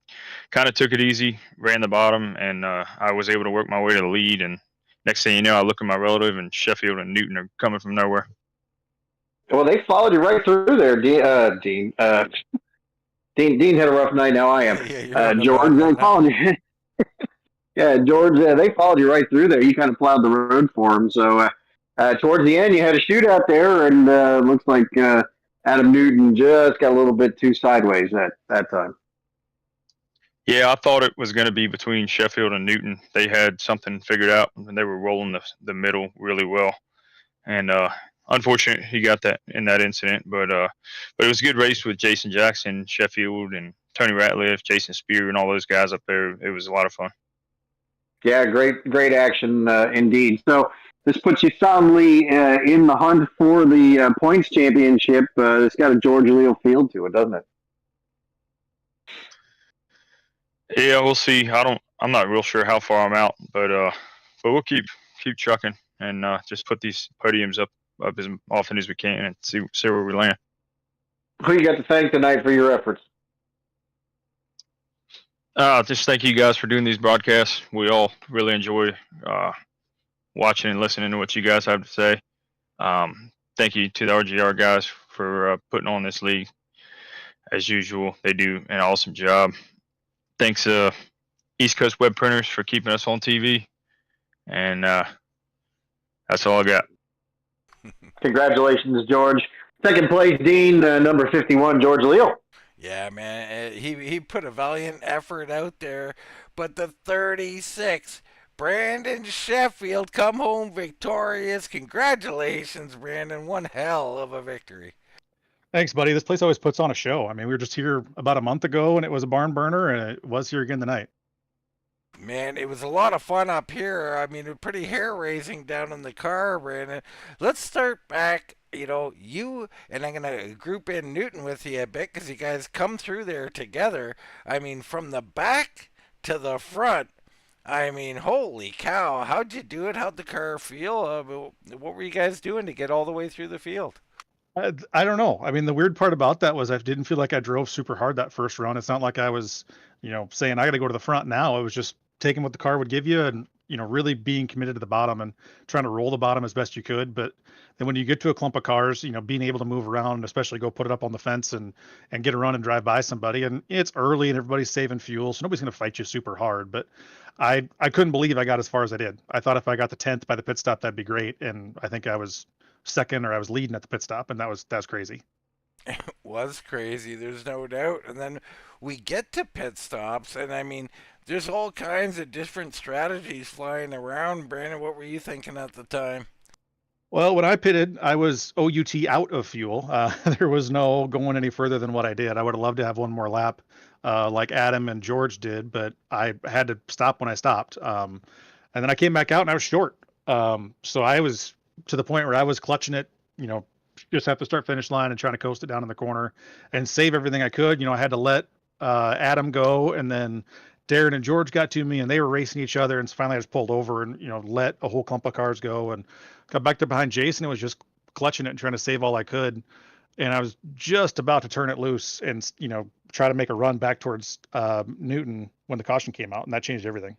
kind of took it easy, ran the bottom, and I was able to work my way to the lead. And next thing you know, I look at my relative, and Sheffield and Newton are coming from nowhere. Well, they followed you right through there, Dean. Dean had a rough night. Now I am. George, they followed you. Yeah, George, they followed you right through there. You kind of plowed the road for them. So towards the end, you had a shootout there, and looks like Adam Newton just got a little bit too sideways that time. Yeah, I thought it was going to be between Sheffield and Newton. They had something figured out, and they were rolling the middle really well. And unfortunately, he got that in that incident. But it was a good race with Jason Jackson, Sheffield, and Tony Ratliff, Jason Spear, and all those guys up there. It was a lot of fun. Yeah, great action indeed. So this puts you soundly in the hunt for the points championship. It's got a George Leo field to it, doesn't it? Yeah, we'll see. I'm not real sure how far I'm out, but we'll keep trucking and just put these podiums up as often as we can and see where we land. Who you got to thank tonight for your efforts? Just thank you guys for doing these broadcasts. We all really enjoy watching and listening to what you guys have to say. Thank you to the RGR guys for putting on this league. As usual, they do an awesome job. Thanks, East Coast Web Printers, for keeping us on TV. And that's all I got. Congratulations, George. Second place, Dean, number 51, George Leo. Yeah, man, he put a valiant effort out there, but the 36, Brandon Sheffield, come home victorious. Congratulations, Brandon. One hell of a victory. Thanks, buddy. This place always puts on a show. I mean, we were just here about a month ago, and it was a barn burner, and it was here again tonight. Man, it was a lot of fun up here. I mean, pretty hair-raising down in the car, Brandon. Let's start back. You and I'm going to group in Newton with you a bit because you guys come through there together. I mean, from the back to the front. I mean, holy cow. How'd you do it? How'd the car feel? What were you guys doing to get all the way through the field? I don't know. I mean, the weird part about that was I didn't feel like I drove super hard that first run. It's not like I was, saying I got to go to the front now. I was just taking what the car would give you and, really being committed to the bottom and trying to roll the bottom as best you could. But then when you get to a clump of cars, being able to move around, especially go put it up on the fence and get a run and drive by somebody. And it's early and everybody's saving fuel, so nobody's going to fight you super hard. But I couldn't believe I got as far as I did. I thought if I got the 10th by the pit stop, that'd be great. And I think I was second, or I was leading at the pit stop, and that was crazy. It was crazy, there's no doubt. And then we get to pit stops, and I mean, there's all kinds of different strategies flying around. Brandon, what were you thinking at the time? Well, when I pitted, I was OUT out of fuel. There was no going any further than what I did. I would have loved to have one more lap like Adam and George did, but I had to stop when I stopped. And then I came back out and I was short. So I was to the point where I was clutching it, just have to start finish line and trying to coast it down in the corner and save everything I could. I had to let Adam go, and then Darren and George got to me and they were racing each other. And finally I just pulled over and, let a whole clump of cars go and got back there behind Jason. It was just clutching it and trying to save all I could. And I was just about to turn it loose and, try to make a run back towards Newton when the caution came out, and that changed everything.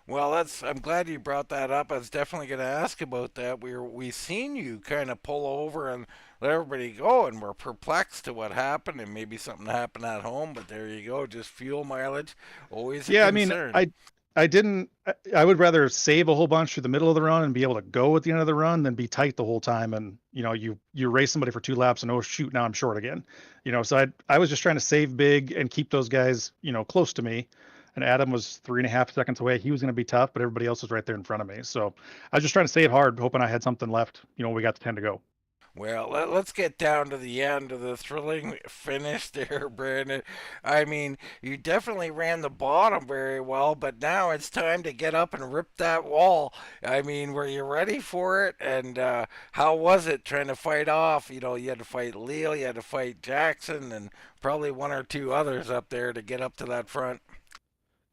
Well, I'm glad you brought that up. I was definitely going to ask about that. We seen you kind of pull over and let everybody go, and we're perplexed to what happened, and maybe something happened at home. But there you go, just fuel mileage, always a concern. I mean, I didn't. I would rather save a whole bunch through the middle of the run and be able to go at the end of the run than be tight the whole time. And you race somebody for 2 laps and oh shoot, now I'm short again. So I was just trying to save big and keep those guys close to me. And Adam was 3.5 seconds away. He was going to be tough, but everybody else was right there in front of me. So I was just trying to save hard, hoping I had something left. When we got to 10 to go. Well, let's get down to the end of the thrilling finish there, Brandon. I mean, you definitely ran the bottom very well, but now it's time to get up and rip that wall. I mean, were you ready for it? And how was it trying to fight off? You had to fight Leo, you had to fight Jackson, and probably 1 or 2 others up there to get up to that front.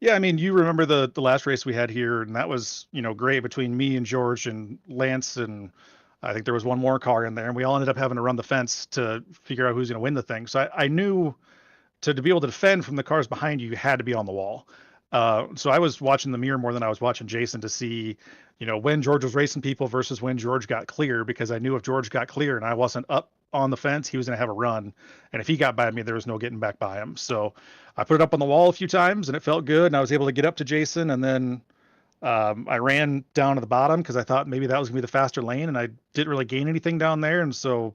Yeah, I mean, you remember the last race we had here, and that was, great between me and George and Lance, and I think there was one more car in there, and we all ended up having to run the fence to figure out who's going to win the thing. So I knew to be able to defend from the cars behind you, you had to be on the wall. So I was watching the mirror more than I was watching Jason to see, when George was racing people versus when George got clear, because I knew if George got clear and I wasn't up on the fence, he was going to have a run. And if he got by me, there was no getting back by him. So I put it up on the wall a few times and it felt good. And I was able to get up to Jason. And then I ran down to the bottom because I thought maybe that was going to be the faster lane. And I didn't really gain anything down there. And so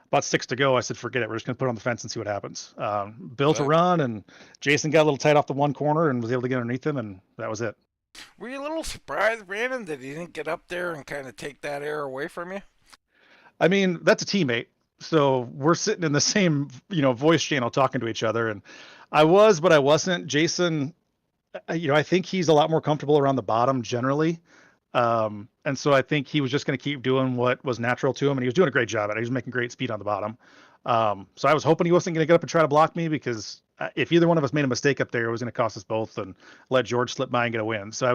about 6 to go, I said, forget it. We're just going to put it on the fence and see what happens. Built a Good. run, and Jason got a little tight off the one corner and was able to get underneath him, and that was it. Were you a little surprised, Brandon, that he didn't get up there and kind of take that air away from you? I mean, that's a teammate. So we're sitting in the same, voice channel talking to each other. And I was, but I wasn't. Jason, I think he's a lot more comfortable around the bottom generally. And so I think he was just going to keep doing what was natural to him. And he was doing a great job at it. He was making great speed on the bottom. So I was hoping he wasn't going to get up and try to block me, because if either one of us made a mistake up there, it was going to cost us both and let George slip by and get a win. So I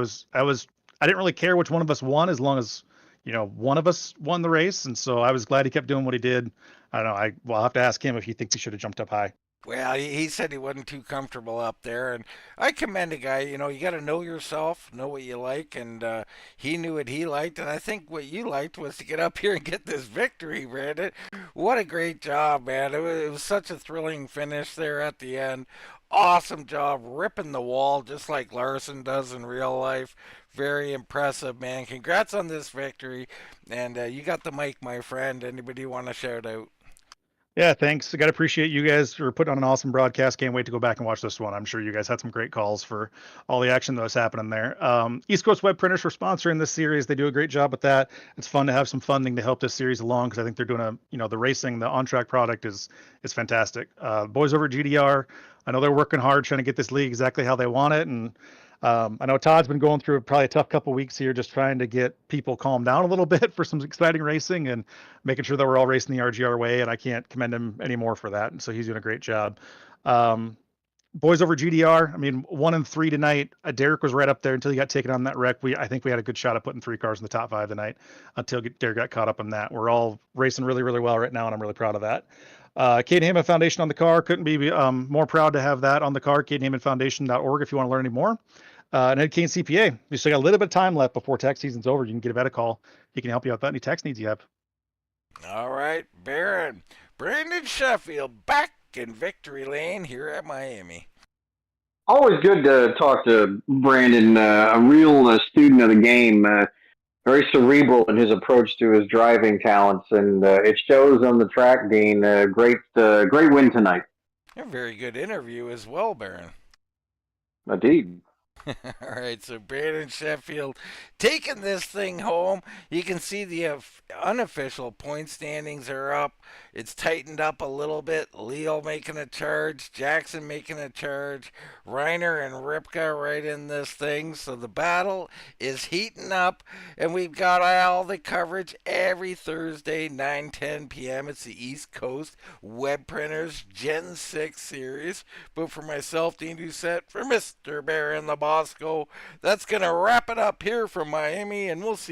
didn't really care which one of us won, as long as, one of us won the race. And so I was glad he kept doing what he did. I don't know. I'll have to ask him if he thinks he should have jumped up high. Well, he said he wasn't too comfortable up there, and I commend a guy. You got to know yourself, know what you like, and he knew what he liked, and I think what you liked was to get up here and get this victory, Brandon. What a great job, man! It was such a thrilling finish there at the end. Awesome job ripping the wall just like Larson does in real life. Very impressive, man. Congrats on this victory, and you got the mic, my friend. Anybody want to shout out? Yeah, thanks. I got to appreciate you guys for putting on an awesome broadcast. Can't wait to go back and watch this one. I'm sure you guys had some great calls for all the action that was happening there. East Coast Web Printers for sponsoring this series. They do a great job with that. It's fun to have some funding to help this series along, because I think they're doing the racing, the on-track product is fantastic. Boys over at GDR, I know they're working hard trying to get this league exactly how they want it, and I know Todd's been going through probably a tough couple weeks here, just trying to get people calmed down a little bit for some exciting racing and making sure that we're all racing the RGR way. And I can't commend him anymore for that. And so he's doing a great job. Boys over GDR, I mean, 1 and 3 tonight. Derek was right up there until he got taken on that wreck. I think we had a good shot at putting 3 cars in the top 5 tonight until Derek got caught up in that. We're all racing really, really well right now, and I'm really proud of that. Kate Heyman Foundation on the car. Couldn't be more proud to have that on the car. KateHeymanFoundation.org if you want to learn any more. And Ed Kane CPA. We still got a little bit of time left before tax season's over. You can give Ed a call. He can help you out with any tax needs you have. All right, Baron. Brandon Sheffield back in victory lane here at Miami. Always good to talk to Brandon, a real student of the game, very cerebral in his approach to his driving talents, and it shows on the track, Dean. Great win tonight. A very good interview as well, Baron. Indeed. All right, so Brandon Sheffield taking this thing home. You can see the unofficial point standings are up. It's tightened up a little bit. Leo making a charge, Jackson making a charge, Reiner and Ripka right in this thing. So the battle is heating up, and we've got all the coverage every Thursday, 9:10 p.m. It's the East Coast Web Printers Gen 6 series. But for myself, Dean Doucette, for Mr. Baron the Bosco, that's going to wrap it up here from Miami, and we'll see